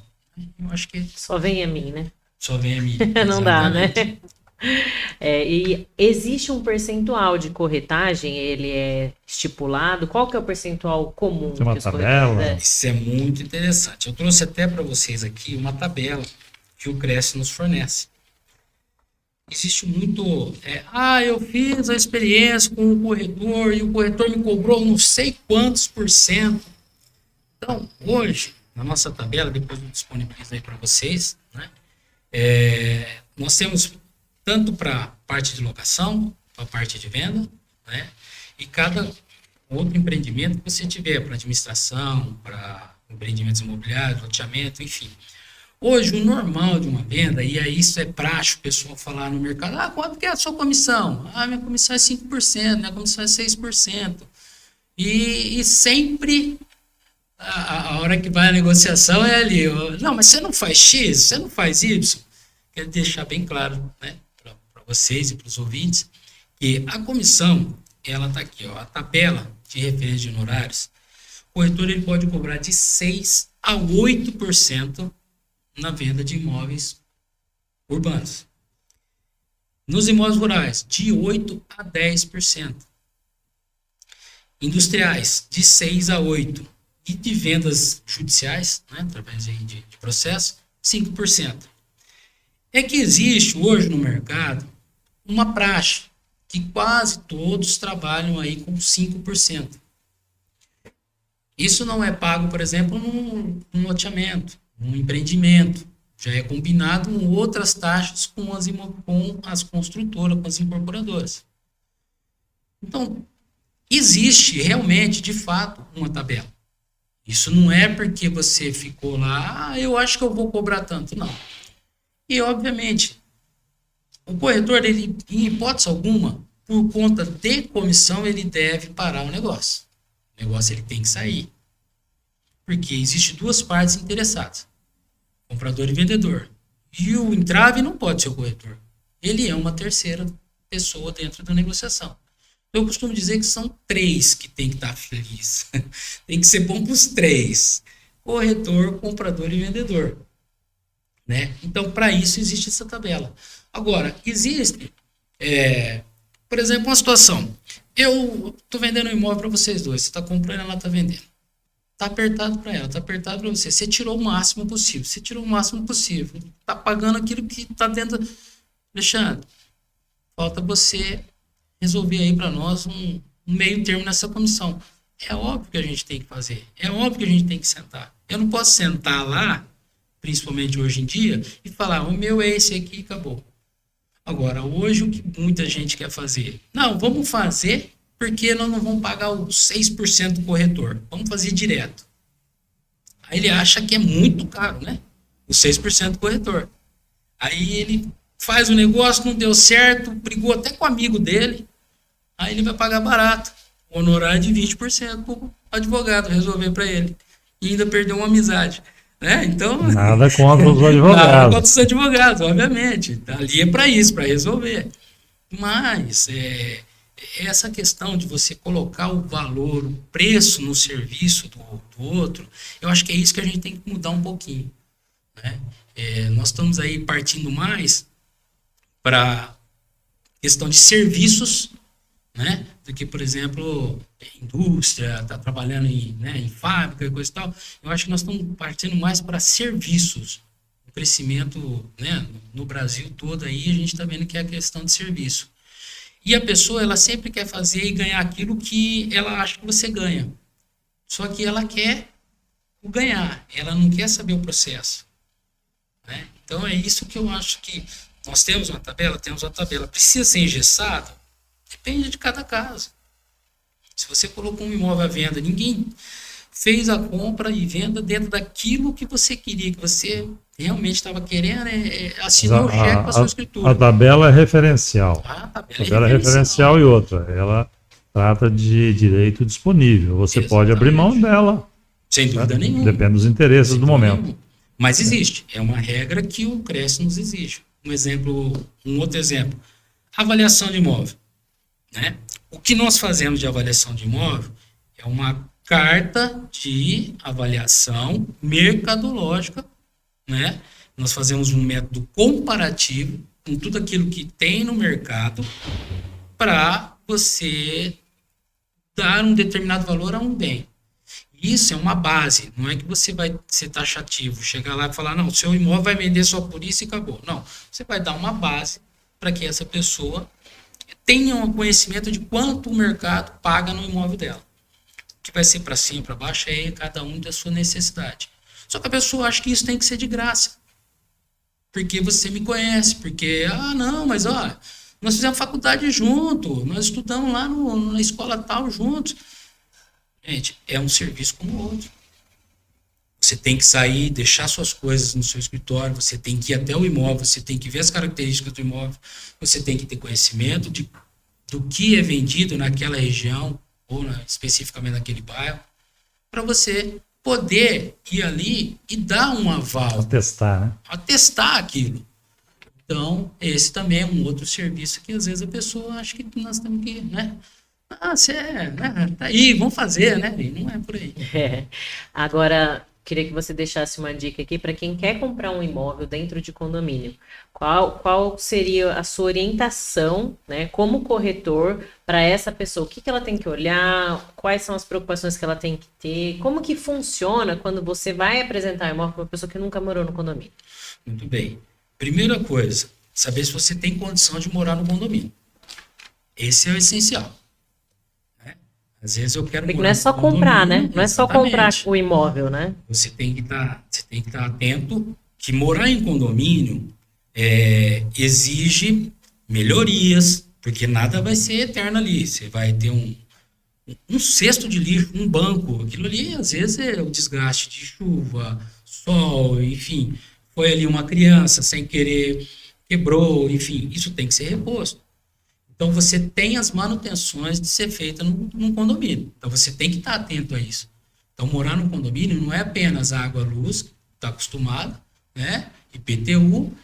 Eu acho que só vem a mim, né? Só vem a mim. Não dá, né? E existe um percentual de corretagem, ele é estipulado? Qual que é o percentual comum? Tem uma tabela? Isso é muito interessante. Eu trouxe até para vocês aqui uma tabela que o Cresce nos fornece. Existe muito... eu fiz a experiência com o corretor e o corretor me cobrou não sei quantos %. Então, hoje, na nossa tabela, depois eu disponibilizo aí para vocês, né? Nós temos tanto para parte de locação, para parte de venda, né? E cada outro empreendimento que você tiver para administração, para empreendimentos imobiliários, loteamento, enfim. Hoje, o normal de uma venda, e aí isso é prático o pessoal falar no mercado, quanto que é a sua comissão? Minha comissão é 5%, minha comissão é 6%. E sempre, a hora que vai a negociação é ali, não, mas você não faz X, você não faz Y. Quero deixar bem claro, né, para vocês e para os ouvintes, que a comissão, ela está aqui, a tabela de referência de honorários, o corretor ele pode cobrar de 6% a 8% na venda de imóveis urbanos. Nos imóveis rurais, de 8% a 10%. Industriais, de 6% a 8%. E de vendas judiciais, né, através de processo, 5%. É que existe hoje no mercado uma praxe que quase todos trabalham aí com 5%. Isso não é pago, por exemplo, num loteamento, num empreendimento. Já é combinado com outras taxas com as construtoras, com as incorporadoras. Então, existe realmente, de fato, uma tabela. Isso não é porque você ficou lá, eu acho que eu vou cobrar tanto, não. E, obviamente, o corretor, ele, em hipótese alguma, por conta de comissão, ele deve parar o negócio. O negócio ele tem que sair. Porque existe duas partes interessadas, comprador e vendedor. E o entrave não pode ser o corretor. Ele é uma terceira pessoa dentro da negociação. Eu costumo dizer que são 3 que tem que estar feliz. Tem que ser bom para os 3. Corretor, comprador e vendedor. Né? Então, para isso existe essa tabela. Agora, existe, por exemplo, uma situação. Eu estou vendendo um imóvel para vocês dois. Você está comprando, ela está vendendo. Está apertado para ela, está apertado para você. Você tirou o máximo possível. Você tirou o máximo possível. Está pagando aquilo que está dentro. Alexandre, falta você resolver aí para nós um meio termo nessa comissão. É óbvio que a gente tem que fazer. É óbvio que a gente tem que sentar. Eu não posso sentar lá, principalmente hoje em dia, e falar, o meu é esse aqui e acabou. Agora, hoje o que muita gente quer fazer? Não, vamos fazer porque nós não vamos pagar os 6% do corretor. Vamos fazer direto. Aí ele acha que é muito caro, né? Os 6% do corretor. Aí ele faz o negócio, não deu certo, brigou até com o amigo dele, aí ele vai pagar barato. O honorário de 20% para o advogado resolver para ele. E ainda perdeu uma amizade. Né? Então, nada contra os advogados. Nada contra os advogados, obviamente. Ali é para isso, para resolver. Mas essa questão de você colocar o valor, o preço no serviço do outro, eu acho que é isso que a gente tem que mudar um pouquinho. Né? Nós estamos aí partindo mais para questão de serviços, né? Do que, por exemplo, indústria, está trabalhando em fábrica e coisa e tal. Eu acho que nós estamos partindo mais para serviços. O crescimento, né, no Brasil todo aí, a gente está vendo que é a questão de serviço. E a pessoa, ela sempre quer fazer e ganhar aquilo que ela acha que você ganha. Só que ela quer o ganhar, ela não quer saber o processo. Né? Então é isso que eu acho que nós temos uma tabela, precisa ser engessado, depende de cada caso. Se você colocou um imóvel à venda, ninguém fez a compra e venda dentro daquilo que você queria, que você realmente estava querendo, assinou o cheque para a sua escritura. A tabela é referencial. A tabela é referencial e outra. Ela trata de direito disponível. Você pode abrir mão dela. Sem dúvida nenhuma. Depende dos interesses do momento. Nenhuma. Mas existe. É uma regra que o CRES nos exige. Um outro exemplo. Avaliação de imóvel. Né? O que nós fazemos de avaliação de imóvel é uma carta de avaliação mercadológica, né? Nós fazemos um método comparativo com tudo aquilo que tem no mercado para você dar um determinado valor a um bem. Isso é uma base, não é que você vai ser taxativo, chegar lá e falar, não, o seu imóvel vai vender só por isso e acabou. Não, você vai dar uma base para que essa pessoa tenha um conhecimento de quanto o mercado paga no imóvel dela. O que vai ser para cima, para baixo, é cada um da sua necessidade. Só que a pessoa acha que isso tem que ser de graça. Porque você me conhece, porque, não, mas olha, nós fizemos faculdade junto, nós estudamos lá na escola tal juntos. Gente, é um serviço como o outro. Você tem que sair, deixar suas coisas no seu escritório, você tem que ir até o imóvel, você tem que ver as características do imóvel, você tem que ter conhecimento do que é vendido naquela região, ou especificamente naquele bairro, para você poder ir ali e dar um aval, Testar, né? atestar aquilo. Então, esse também é um outro serviço que às vezes a pessoa acha que nós temos que, né? Ah, você é, né? Tá aí, vamos fazer, né? E não é por aí. Agora, queria que você deixasse uma dica aqui para quem quer comprar um imóvel dentro de condomínio. Qual seria a sua orientação, né, como corretor para essa pessoa? O que ela tem que olhar? Quais são as preocupações que ela tem que ter? Como que funciona quando você vai apresentar um imóvel para uma pessoa que nunca morou no condomínio? Muito bem. Primeira coisa, saber se você tem condição de morar no condomínio. Esse é o essencial. Né? Às vezes eu quero Porque morar não é no só comprar, né? condomínio, Não é só comprar exatamente. o imóvel, né? Você tem que estar atento que morar em condomínio exige melhorias, porque nada vai ser eterno ali. Você vai ter um cesto de lixo, um banco. Aquilo ali, às vezes, é o desgaste de chuva, sol, enfim. Foi ali uma criança sem querer, quebrou, enfim. Isso tem que ser reposto. Então, você tem as manutenções de ser feita num condomínio. Então, você tem que estar atento a isso. Então, morar num condomínio não é apenas água, luz, que está acostumado, né? IPTU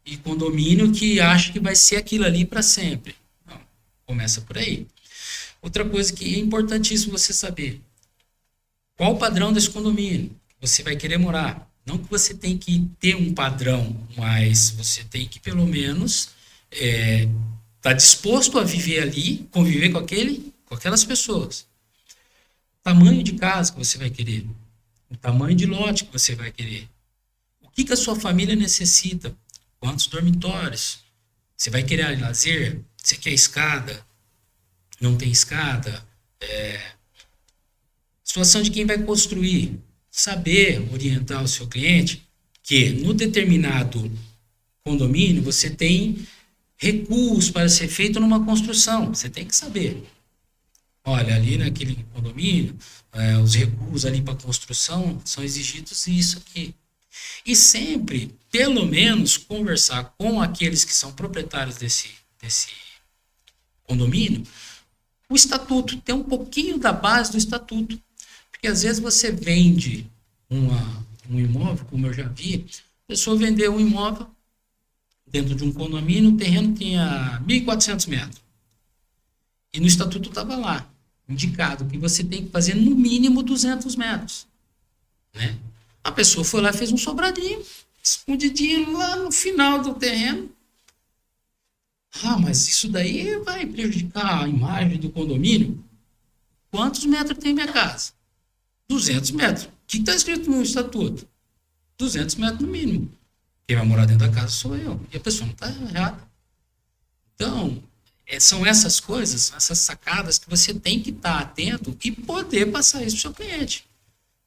e condomínio que acha que vai ser aquilo ali para sempre. Não, começa por aí. Outra coisa que é importantíssimo você saber, qual o padrão desse condomínio que você vai querer morar. Não que você tem que ter um padrão, mas você tem que, pelo menos, estar disposto a viver ali, conviver com aquelas pessoas. O tamanho de casa que você vai querer, o tamanho de lote que você vai querer. O que a sua família necessita? Quantos dormitórios? Você vai querer lazer? Você quer escada? Não tem escada? Situação de quem vai construir. Saber orientar o seu cliente que no determinado condomínio você tem recursos para ser feito numa construção. Você tem que saber. Olha, ali naquele condomínio, os recursos ali para construção são exigidos isso aqui. E sempre, pelo menos, conversar com aqueles que são proprietários desse condomínio, o estatuto, tem um pouquinho da base do estatuto. Porque às vezes você vende um imóvel, como eu já vi, a pessoa vendeu um imóvel dentro de um condomínio, o terreno tinha 1.400 metros. E no estatuto estava lá, indicado que você tem que fazer no mínimo 200 metros. Né? A pessoa foi lá e fez um sobradinho, escondidinho lá no final do terreno. Ah, mas isso daí vai prejudicar a imagem do condomínio? Quantos metros tem minha casa? 200 metros. O que está escrito no estatuto? 200 metros no mínimo. Quem vai morar dentro da casa sou eu. E a pessoa não está errada. Então, são essas coisas, essas sacadas que você tem que estar atento e poder passar isso para o seu cliente.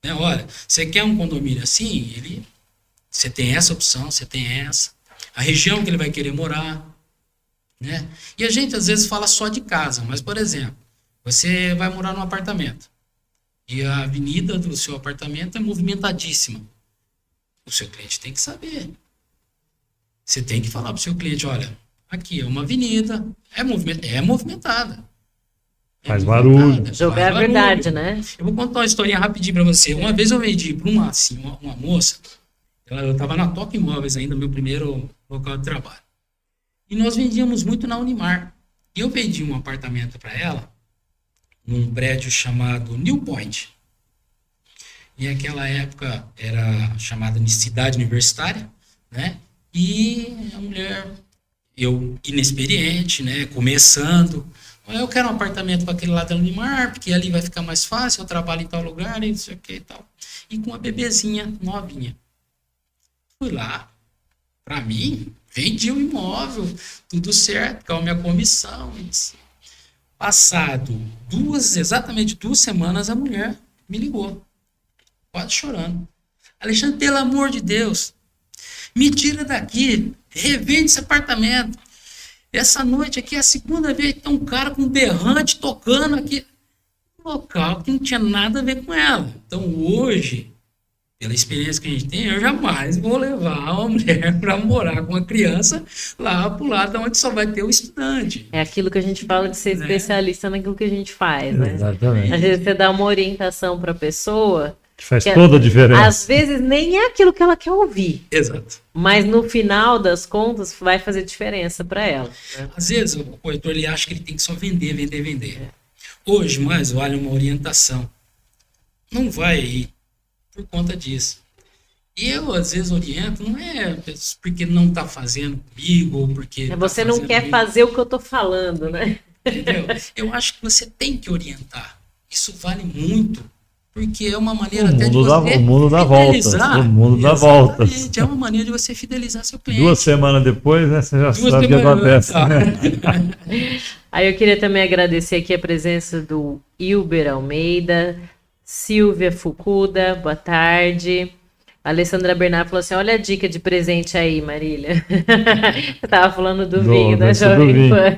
Né? Olha, você quer um condomínio assim, você tem essa opção, você tem essa. A região que ele vai querer morar. Né? E a gente às vezes fala só de casa, mas, por exemplo, você vai morar num apartamento. E a avenida do seu apartamento é movimentadíssima. O seu cliente tem que saber. Você tem que falar para o seu cliente, olha, aqui é uma avenida, é movimentada. Faz barulho. Jogar a verdade, né? Eu vou contar uma historinha rapidinho para você. Uma vez eu vendi para uma moça, eu estava na Toca Imóveis ainda, meu primeiro local de trabalho. E nós vendíamos muito na Unimar. E eu vendi um apartamento para ela, num prédio chamado New Point. E naquela época era chamada de cidade universitária, né? E a mulher, eu inexperiente, né? Começando, eu quero um apartamento para aquele lado da Unimar, porque ali vai ficar mais fácil, eu trabalho em tal lugar, e não sei o que e tal. E com uma bebezinha novinha. Fui lá, para mim, vendi o imóvel, tudo certo, com a minha comissão, isso. Passado exatamente 2 semanas, a mulher me ligou, quase chorando. Alexandre, pelo amor de Deus, me tira daqui, revende esse apartamento. Essa noite aqui é a segunda vez que tem um cara com berrante tocando aqui. local que não tinha nada a ver com ela. Então, hoje, pela experiência que a gente tem, eu jamais vou levar uma mulher para morar com uma criança lá para o lado onde só vai ter o estudante. É aquilo que a gente fala de ser Né? especialista naquilo que a gente faz, né? Exatamente. Às vezes você dá uma orientação para a pessoa, Que faz que toda a diferença. às vezes nem é aquilo que ela quer ouvir, Exato. mas no final das contas vai fazer diferença para ela, né? Às vezes o corretor ele acha que ele tem que só vender, vender, vender. Hoje, mais vale uma orientação. Não vai aí por conta disso. E eu, às vezes, oriento, não é porque não está fazendo comigo, ou porque. Você tá não fazendo quer comigo, fazer o que eu tô falando, né? entendeu? Eu acho que você tem que orientar. Isso vale muito, porque é uma maneira até de você O mundo dá fidelizar. voltas. O mundo dá voltas. Exatamente, é uma maneira de você fidelizar seu cliente. 2 semanas depois, né, você já Duas sabe o que semanas, acontece. Aí eu queria também agradecer aqui a presença do Hilber Almeida, Silvia Fukuda, boa tarde. A Alessandra Bernard falou assim: olha a dica de presente aí, Marília. Eu tava falando do vinho da Jovem Pan.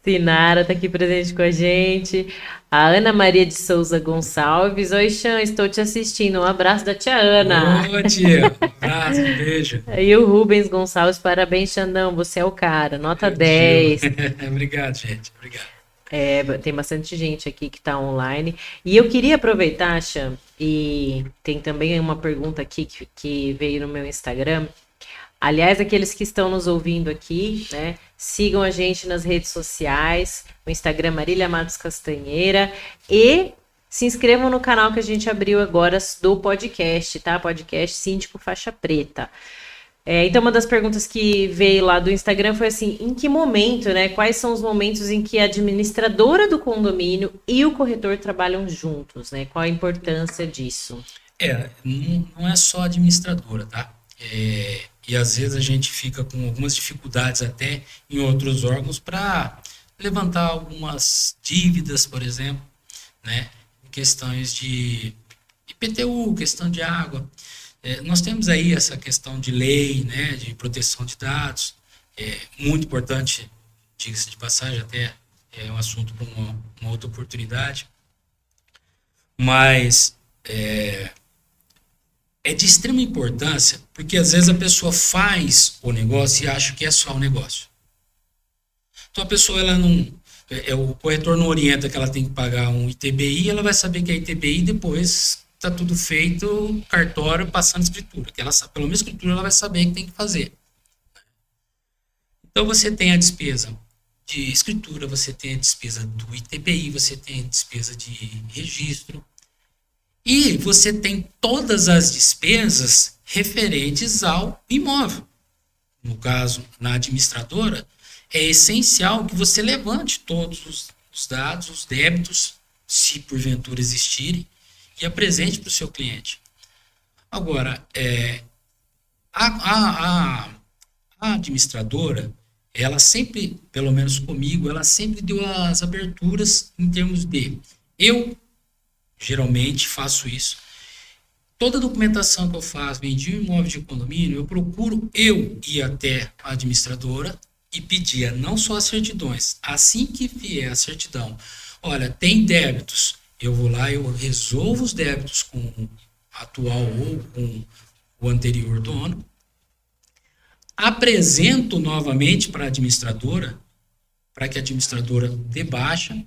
Sinara tá aqui presente com a gente. A Ana Maria de Souza Gonçalves. Oi, Xan, estou te assistindo. Um abraço da tia Ana. Ô, tia, um abraço, um beijo. E o Rubens Gonçalves, parabéns, Xandão, você é o cara, nota 10. Obrigado, gente, obrigado. Tem bastante gente aqui que está online. E eu queria aproveitar, Xan, e tem também uma pergunta aqui que veio no meu Instagram. Aliás, aqueles que estão nos ouvindo aqui, né, sigam a gente nas redes sociais, o Instagram Marília Matos Castanheira, e se inscrevam no canal que a gente abriu agora do podcast, tá? Podcast Síndico Faixa Preta. Então, uma das perguntas que veio lá do Instagram foi assim: em que momento, né? Quais são os momentos em que a administradora do condomínio e o corretor trabalham juntos, né? Qual a importância disso? Não é só administradora, tá? E às vezes a gente fica com algumas dificuldades até em outros órgãos para levantar algumas dívidas, por exemplo, né? Questões de IPTU, questão de água. Nós temos aí essa questão de lei, né, de proteção de dados, muito importante, diga-se de passagem, até é um assunto para uma outra oportunidade, mas é de extrema importância, porque às vezes a pessoa faz o negócio e acha que é só o negócio. Então a pessoa, ela não, o corretor não orienta que ela tem que pagar um ITBI, ela vai saber que é ITBI depois está tudo feito, cartório, passando escritura. Que ela, pelo menos escritura, ela vai saber que tem que fazer. Então, você tem a despesa de escritura, você tem a despesa do ITBI, você tem a despesa de registro. E você tem todas as despesas referentes ao imóvel. No caso, na administradora, é essencial que você levante todos os dados, os débitos, se porventura existirem, e apresente para o seu cliente. Agora, a administradora, ela sempre, pelo menos comigo, ela sempre deu as aberturas em termos de... Eu, geralmente, faço isso. Toda a documentação que eu faço, vendi um imóvel de condomínio, eu procuro ir até a administradora e pedir não só as certidões. Assim que vier a certidão, olha, tem débitos, eu vou lá, eu resolvo os débitos com o atual ou com o anterior dono, apresento novamente para a administradora, para que a administradora dê baixa,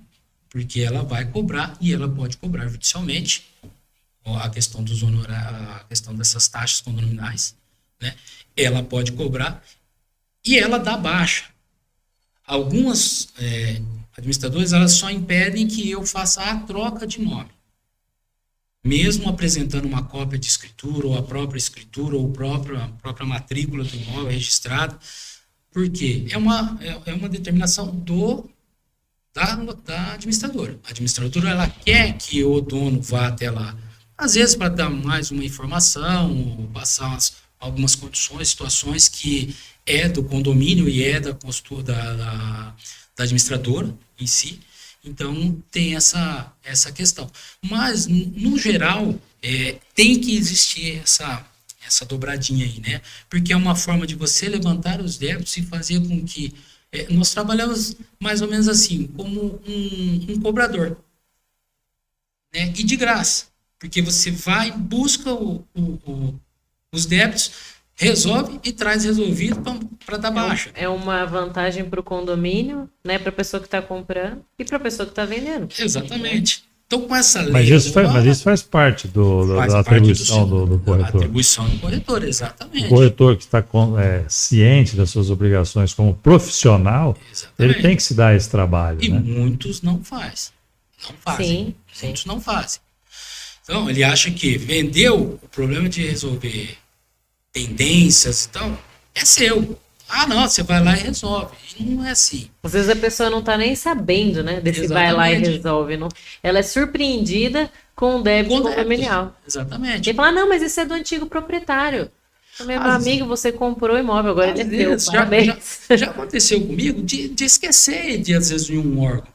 porque ela vai cobrar, e ela pode cobrar judicialmente a questão dos honorários, a questão dessas taxas condominais, né? Ela pode cobrar e ela dá baixa. Algumas administradores, elas só impedem que eu faça a troca de nome. Mesmo apresentando uma cópia de escritura, ou a própria escritura, ou a própria matrícula do imóvel registrado, porque é uma determinação da administradora. A administradora, ela quer que o dono vá até lá. Às vezes para dar mais uma informação, ou passar algumas condições, situações que é do condomínio e é da administradora em si. Então, tem essa questão. Mas, no geral, tem que existir essa dobradinha aí, né? Porque é uma forma de você levantar os débitos e fazer com que... nós trabalhamos mais ou menos assim, como um cobrador. né? E de graça, porque você vai, busca os débitos, resolve e traz resolvido para dar baixa. É uma vantagem para o condomínio, né, para a pessoa que está comprando e para a pessoa que está vendendo. Exatamente. Então, com essa lei... Mas isso faz parte da atribuição do corretor. Atribuição do corretor, exatamente. O corretor que está ciente das suas obrigações como profissional, Exatamente. ele tem que se dar esse trabalho. E né? muitos não fazem. Não fazem. Sim. Muitos não fazem. Então, ele acha que vendeu, o problema de resolver tendências e tal, é seu. Ah, não, você vai lá e resolve. E não é assim. Às vezes a pessoa não está nem sabendo, né, desse vai lá e resolve. Não. Ela é surpreendida com o débito condominial. Exatamente. Ele fala, não, mas isso é do antigo proprietário. Meu amigo, você comprou o imóvel, agora ele é seu. Parabéns. Já aconteceu comigo de esquecer, às vezes, de um órgão.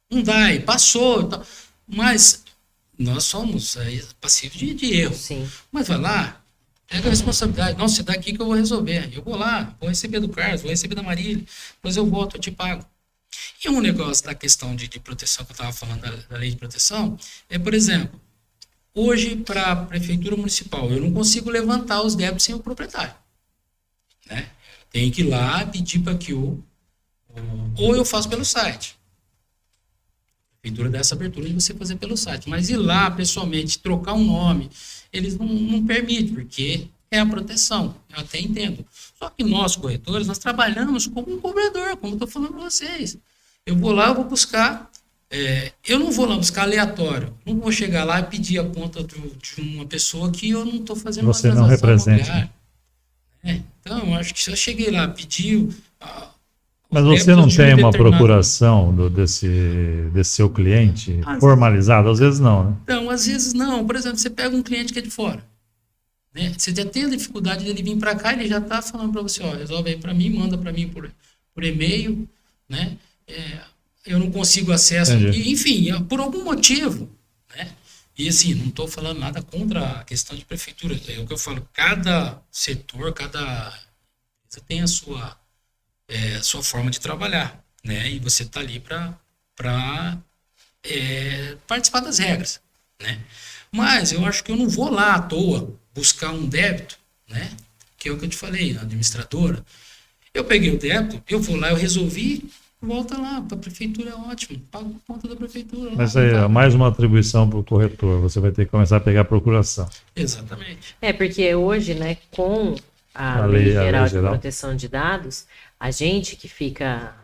Não vai, passou. Tal. Mas nós somos passivos de erro. Sim. Mas vai lá, pega a responsabilidade. Não, você dá aqui que eu vou resolver. Eu vou lá, vou receber do Carlos, vou receber da Marília, depois eu volto, eu te pago. E um negócio da questão de proteção, que eu estava falando da lei de proteção, por exemplo, hoje, para a prefeitura municipal, eu não consigo levantar os débitos sem o proprietário. Né? Tenho que ir lá pedir para que ou eu faço pelo site. A prefeitura dá essa abertura de você fazer pelo site. Mas ir lá, pessoalmente, trocar um nome, eles não permitem, porque é a proteção. Eu até entendo. Só que nós, corretores, nós trabalhamos como um cobrador, como eu estou falando para vocês. Eu vou lá, eu vou buscar... eu não vou lá buscar aleatório. Não vou chegar lá e pedir a conta de uma pessoa que eu não estou fazendo você uma não representa. imobiliária. Então, eu acho que se eu cheguei lá, pedi... Mas você não tem uma procuração desse seu cliente formalizada? Às vezes não, né? Então, às vezes não. Por exemplo, você pega um cliente que é de fora. Né? Você já tem a dificuldade dele vir para cá, ele já está falando para você, ó, resolve aí para mim, manda para mim por e-mail, né? Eu não consigo acesso aqui, enfim, por algum motivo, né? E assim, não estou falando nada contra a questão de prefeitura, é o que eu falo, cada setor, cada você tem a sua forma de trabalhar, né? E você está ali para participar das regras, né? Mas eu acho que eu não vou lá à toa buscar um débito, né? Que é o que eu te falei, na administradora. Eu peguei o débito, eu vou lá, eu resolvi, volta lá, para a prefeitura é ótimo, pago a conta da prefeitura. Mas aí é mais uma atribuição para o corretor, você vai ter que começar a pegar a procuração. Exatamente. Porque hoje, né, com a Lei Geral de Proteção de Dados, a gente que fica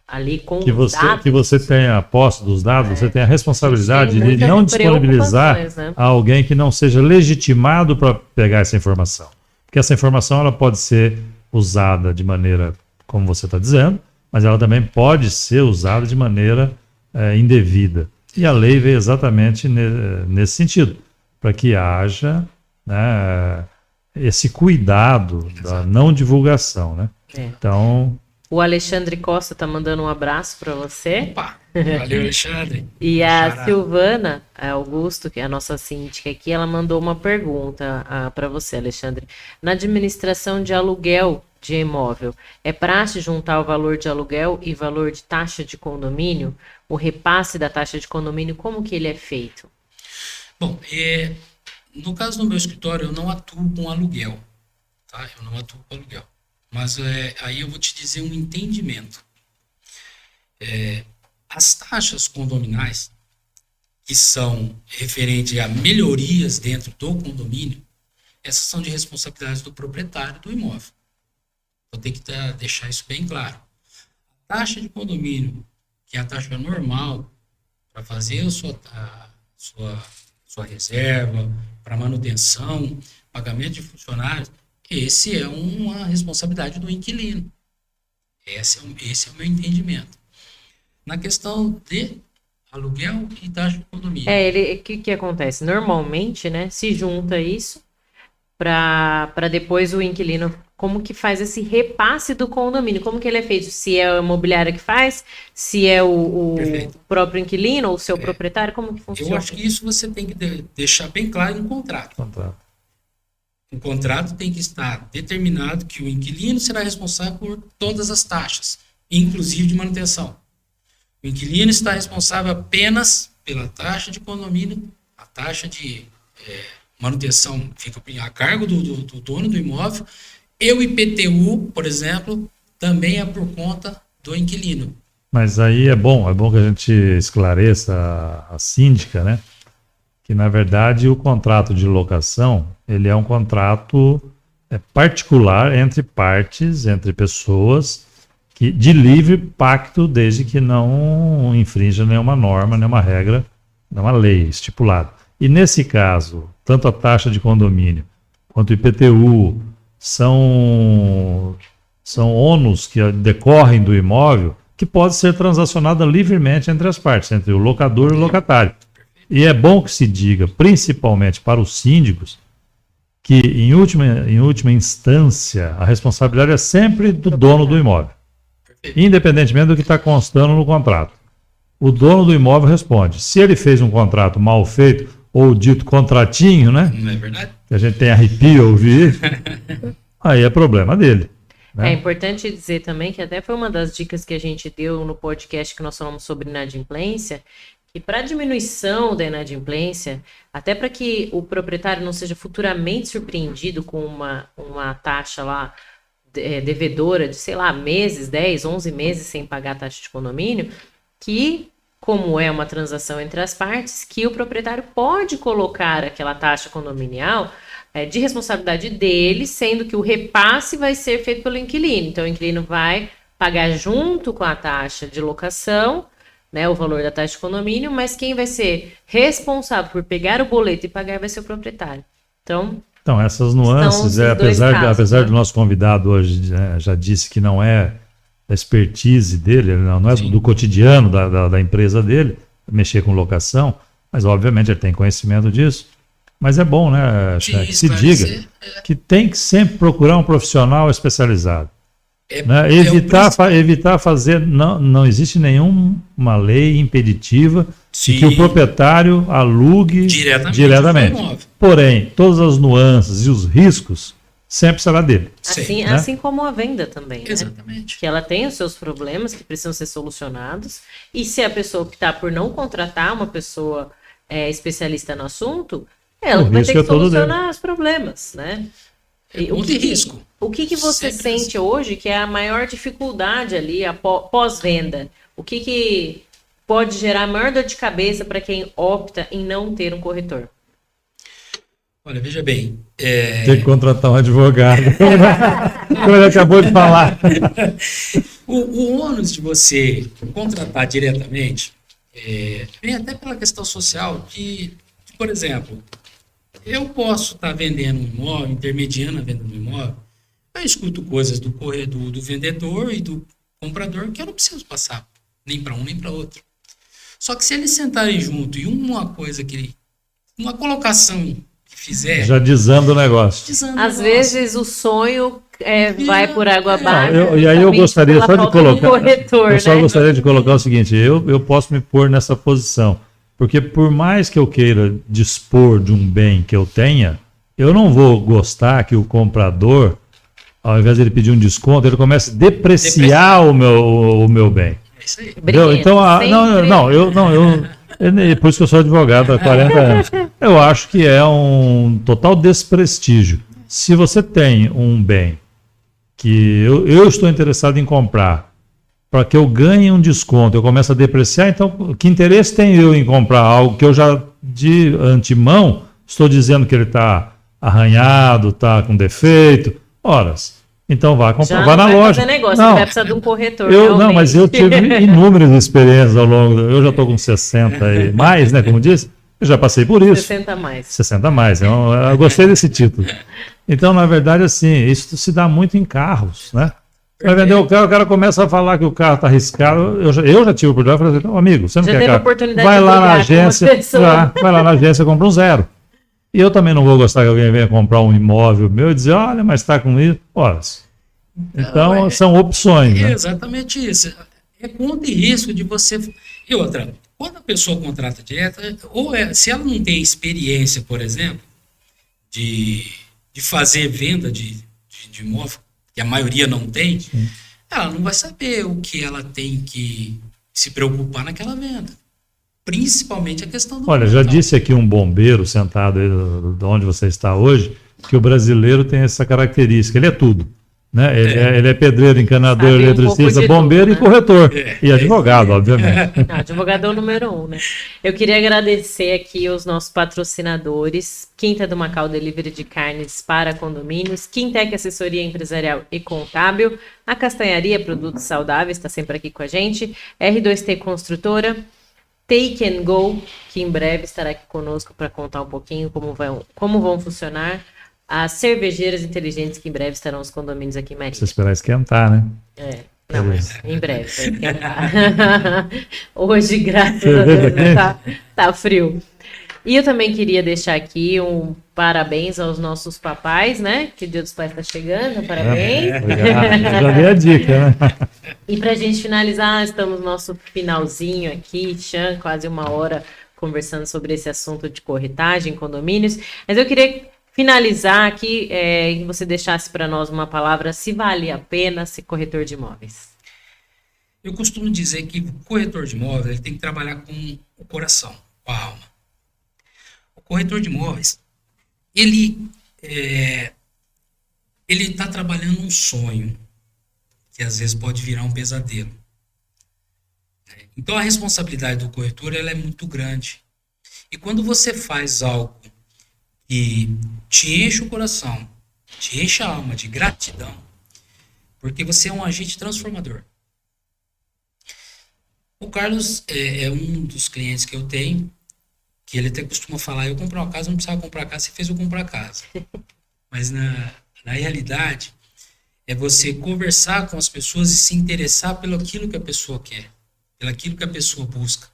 ali com os dados... Que você tenha a posse dos dados, você tem a responsabilidade de não disponibilizar né? a alguém que não seja legitimado para pegar essa informação. Porque essa informação ela pode ser usada de maneira, como você está dizendo, mas ela também pode ser usada de maneira indevida. E a lei veio exatamente nesse sentido, para que haja, né, esse cuidado da não divulgação. Né? Então... O Alexandre Costa está mandando um abraço para você. Opa! Valeu, Alexandre. E a Silvana Augusto, que é a nossa síndica aqui, ela mandou uma pergunta para você, Alexandre. Na administração de aluguel de imóvel, é praxe juntar o valor de aluguel e valor de taxa de condomínio? O repasse da taxa de condomínio, como que ele é feito? Bom, no caso do meu escritório, eu não atuo com aluguel. Tá? Eu não atuo com aluguel. Mas aí eu vou te dizer um entendimento. As taxas condominais, que são referentes a melhorias dentro do condomínio, essas são de responsabilidade do proprietário do imóvel. Vou ter que deixar isso bem claro. A taxa de condomínio, que é a taxa normal, para fazer a sua reserva, para manutenção, pagamento de funcionários, esse é uma responsabilidade do inquilino. Esse é o meu entendimento. Na questão de aluguel e taxa de condomínio. O que acontece? Normalmente, né, se junta isso para depois o inquilino, como que faz esse repasse do condomínio? Como que ele é feito? Se é a imobiliária que faz, se é o próprio inquilino ou o seu proprietário, como que funciona? Eu acho que isso você tem que deixar bem claro no contrato. O contrato tem que estar determinado que o inquilino será responsável por todas as taxas, inclusive de manutenção. O inquilino está responsável apenas pela taxa de condomínio, a taxa de manutenção fica a cargo do dono do imóvel, e o IPTU, por exemplo, também é por conta do inquilino. Mas aí é bom que a gente esclareça a síndica, né? Que na verdade o contrato de locação, ele é um contrato particular entre partes, entre pessoas, de livre pacto, desde que não infrinja nenhuma norma, nenhuma regra, nenhuma lei estipulada. E nesse caso, tanto a taxa de condomínio quanto o IPTU são ônus que decorrem do imóvel, que pode ser transacionada livremente entre as partes, entre o locador e o locatário. E é bom que se diga, principalmente para os síndicos, que em última instância a responsabilidade é sempre do dono do imóvel, independentemente do que está constando no contrato. O dono do imóvel responde. Se ele fez um contrato mal feito, ou dito contratinho, né? Não é verdade? Que a gente tem arrepio ao ouvir, aí é problema dele. Né? É importante dizer também que até foi uma das dicas que a gente deu no podcast que nós falamos sobre inadimplência, que para diminuição da inadimplência, até para que o proprietário não seja futuramente surpreendido com uma taxa lá devedora de, sei lá, meses, 10, 11 meses sem pagar a taxa de condomínio, que, como é uma transação entre as partes, que o proprietário pode colocar aquela taxa condominial de responsabilidade dele, sendo que o repasse vai ser feito pelo inquilino. Então, o inquilino vai pagar junto com a taxa de locação, né, o valor da taxa de condomínio, mas quem vai ser responsável por pegar o boleto e pagar vai ser o proprietário. Então, essas nuances, apesar do nosso convidado hoje já disse que não é da expertise dele, não é do cotidiano da empresa dele, mexer com locação, mas obviamente ele tem conhecimento disso. Mas é bom, né, que se diga que tem que sempre procurar um profissional especializado. Né? Evitar fazer. Não existe nenhuma lei impeditiva de que o proprietário alugue diretamente. Porém, todas as nuances e os riscos sempre será dele. Assim como a venda também. Exatamente. Né? Que ela tem os seus problemas que precisam ser solucionados. E se a pessoa optar por não contratar uma pessoa especialista no assunto, ela vai ter que solucionar os problemas, né? Risco. O que você sente hoje que é a maior dificuldade ali pós-venda? O que pode gerar maior dor de cabeça para quem opta em não ter um corretor? Olha, veja bem. Tem que contratar um advogado. Como ele acabou de falar. O ônus de você contratar diretamente vem até pela questão social de, por exemplo, eu posso estar vendendo um imóvel, intermediando a venda do imóvel, eu escuto coisas do corredor, do vendedor e do comprador que eu não preciso passar nem para um nem para outro. Só que se eles sentarem junto e uma colocação que fizer... Já desanda o negócio. Às vezes o sonho vai por água abaixo. E aí eu gostaria só de colocar... Corretor, eu só gostaria de colocar o seguinte, eu posso me pôr nessa posição. Porque por mais que eu queira dispor de um bem que eu tenha, eu não vou gostar que o comprador, ao invés de ele pedir um desconto, ele comece a depreciar o meu bem. É isso aí. Então, por isso que eu sou advogado há 40 anos. Eu acho que é um total desprestígio. Se você tem um bem que eu estou interessado em comprar, para que eu ganhe um desconto, eu começo a depreciar, então que interesse tem eu em comprar algo que eu já de antemão estou dizendo que ele está arranhado, está com defeito? Horas. Então vá na loja. Negócio, não, vai precisar de um corretor. Não, mas eu tive inúmeras experiências ao longo. Eu já estou com 60 e mais, né? Como disse, eu já passei por isso. 60 mais. 60 mais. Eu gostei desse título. Então, na verdade, assim, isso se dá muito em carros, né? Vai vender o carro, o cara começa a falar que o carro está arriscado. Eu já tive a oportunidade de falar assim, amigo, você não quer carro? Vai lá na agência, compra um zero. E eu também não vou gostar que alguém venha comprar um imóvel meu e dizer, olha, mas está com isso. Horas. Então, são opções. Né? Exatamente isso. É conta e risco de você... E outra, quando a pessoa contrata direto, se ela não tem experiência, por exemplo, de fazer venda de imóvel, que a maioria não tem, ela não vai saber o que ela tem que se preocupar naquela venda. principalmente a questão do Olha, já ambiental. disse aqui um bombeiro sentado aí de onde você está hoje, que o brasileiro tem essa característica, ele é tudo. Né? Ele é pedreiro, encanador, Sabe um eletricista, pouco de bombeiro tudo, e né? corretor. E advogado, obviamente. Não, advogado é o número 1, né? Eu queria agradecer aqui os nossos patrocinadores, Quinta do Macau Delivery de Carnes para Condomínios, Quintec Assessoria Empresarial e Contábil, a Castanharia Produtos Saudáveis, está sempre aqui com a gente, R2T Construtora, Take and Go, que em breve estará aqui conosco para contar um pouquinho como vão funcionar, as cervejeiras inteligentes, que em breve estarão os condomínios aqui em Marília. Você esperar esquentar, né? Não, mas em breve vai esquentar. Hoje, graças a Deus, tá frio. E eu também queria deixar aqui um parabéns aos nossos papais, né? Que o Dia dos Pais está chegando, parabéns. Já dei a dica, né? E para a gente finalizar, estamos no nosso finalzinho aqui, Chan, quase 1 hora conversando sobre esse assunto de corretagem, condomínios. Mas eu queria finalizar aqui, que você deixasse para nós uma palavra, se vale a pena ser corretor de imóveis. Eu costumo dizer que o corretor de imóveis ele tem que trabalhar com o coração, com a alma. O corretor de imóveis, ele está trabalhando um sonho, que às vezes pode virar um pesadelo. Então a responsabilidade do corretor ela é muito grande. E quando você faz algo que te enche o coração, te enche a alma de gratidão, porque você é um agente transformador. O Carlos é um dos clientes que eu tenho, que ele até costuma falar, eu comprei uma casa, não precisava comprar casa, você fez eu comprar casa. Mas na realidade, é você conversar com as pessoas e se interessar pelo aquilo que a pessoa quer, pelo aquilo que a pessoa busca.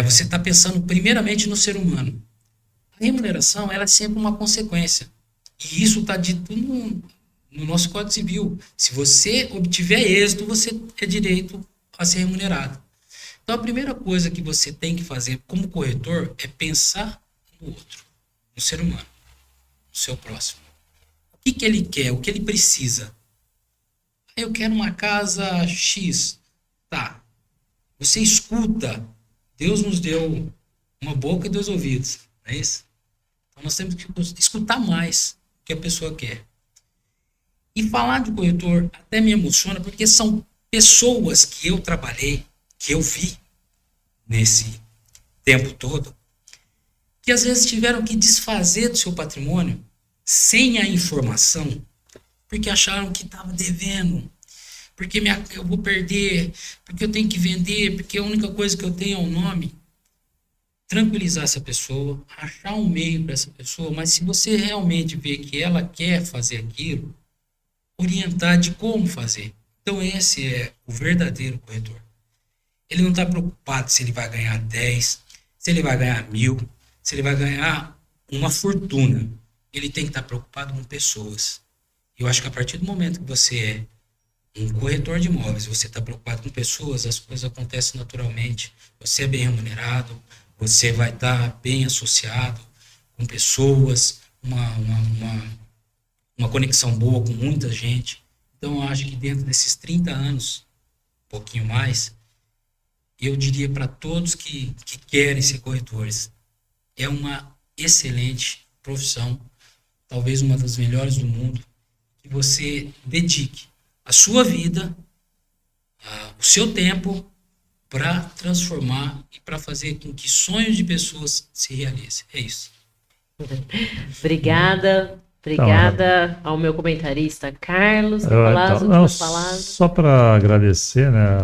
Você está pensando primeiramente no ser humano. A remuneração ela é sempre uma consequência. E isso está dito no nosso Código Civil. Se você obtiver êxito, você é direito a ser remunerado. Então, a primeira coisa que você tem que fazer como corretor é pensar no outro, no ser humano, no seu próximo. O que ele quer, o que ele precisa. Eu quero uma casa X. Tá. Você escuta. Deus nos deu uma boca e 2 ouvidos. Não é isso? Então, nós temos que escutar mais o que a pessoa quer. E falar de corretor até me emociona, porque são pessoas que eu trabalhei, que eu vi nesse tempo todo, que às vezes tiveram que desfazer do seu patrimônio sem a informação, porque acharam que estava devendo, porque eu vou perder, porque eu tenho que vender, porque a única coisa que eu tenho é o nome. Tranquilizar essa pessoa, achar um meio para essa pessoa, mas se você realmente vê que ela quer fazer aquilo, orientar de como fazer. Então esse é o verdadeiro corretor. Ele não está preocupado se ele vai ganhar 10, se ele vai ganhar 1.000, se ele vai ganhar uma fortuna. Ele tem que estar preocupado com pessoas. Eu acho que a partir do momento que você é um corretor de imóveis, você está preocupado com pessoas, as coisas acontecem naturalmente. Você é bem remunerado, você vai estar bem associado com pessoas, uma conexão boa com muita gente. Então, eu acho que dentro desses 30 anos, um pouquinho mais, eu diria para todos que querem ser corretores, é uma excelente profissão, talvez uma das melhores do mundo, que você dedique a sua vida, o seu tempo, para transformar e para fazer com que sonhos de pessoas se realizem. É isso. Obrigada ao meu comentarista Carlos. Só para agradecer, né,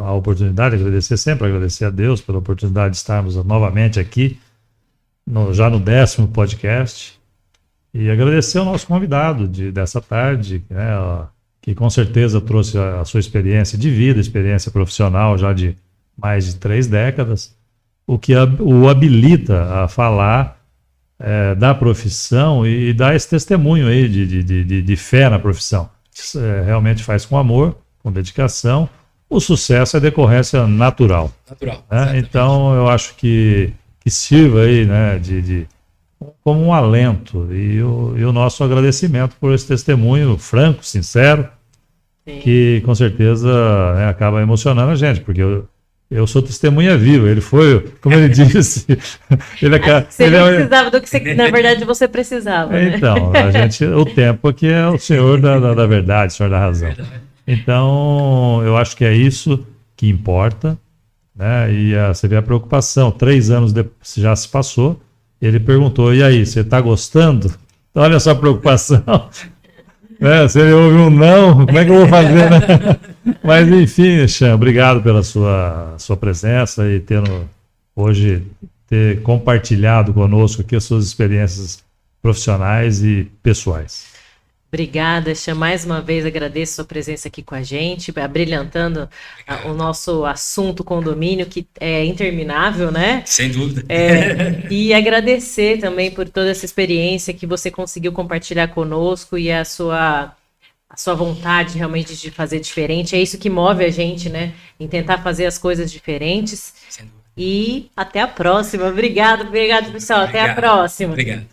a oportunidade, agradecer a Deus pela oportunidade de estarmos novamente aqui, já no 10º podcast, e agradecer ao nosso convidado dessa tarde, né, que com certeza trouxe a sua experiência de vida, experiência profissional já de mais de 3 décadas, o que o habilita a falar da profissão e dar esse testemunho aí de fé na profissão. Realmente faz com amor, com dedicação. O sucesso é decorrência natural. Né? Então, eu acho que sirva aí, né, como um alento e o nosso agradecimento por esse testemunho franco, sincero, sim, que com certeza, né, acaba emocionando a gente, porque Eu sou testemunha viva. Ele foi, como ele disse, Você não precisava do que na verdade você precisava. Né? Então, o tempo aqui é o senhor da verdade, o senhor da razão. Então, eu acho que é isso que importa, né? E você vê a preocupação. 3 anos depois, já se passou. Ele perguntou: e aí, você está gostando? Então, olha só a preocupação. Se ele ouve um não, como é que eu vou fazer, né? Mas, enfim, Chan, obrigado pela sua presença e hoje ter compartilhado conosco aqui as suas experiências profissionais e pessoais. Obrigada, Chan. Mais uma vez agradeço a sua presença aqui com a gente, abrilhantando o nosso assunto condomínio, que é interminável, né? Sem dúvida. E agradecer também por toda essa experiência que você conseguiu compartilhar conosco e a sua vontade realmente de fazer diferente. É isso que move a gente, né? Em tentar fazer as coisas diferentes. Sem dúvida. E até a próxima. Obrigado, pessoal. Até a próxima. Obrigado.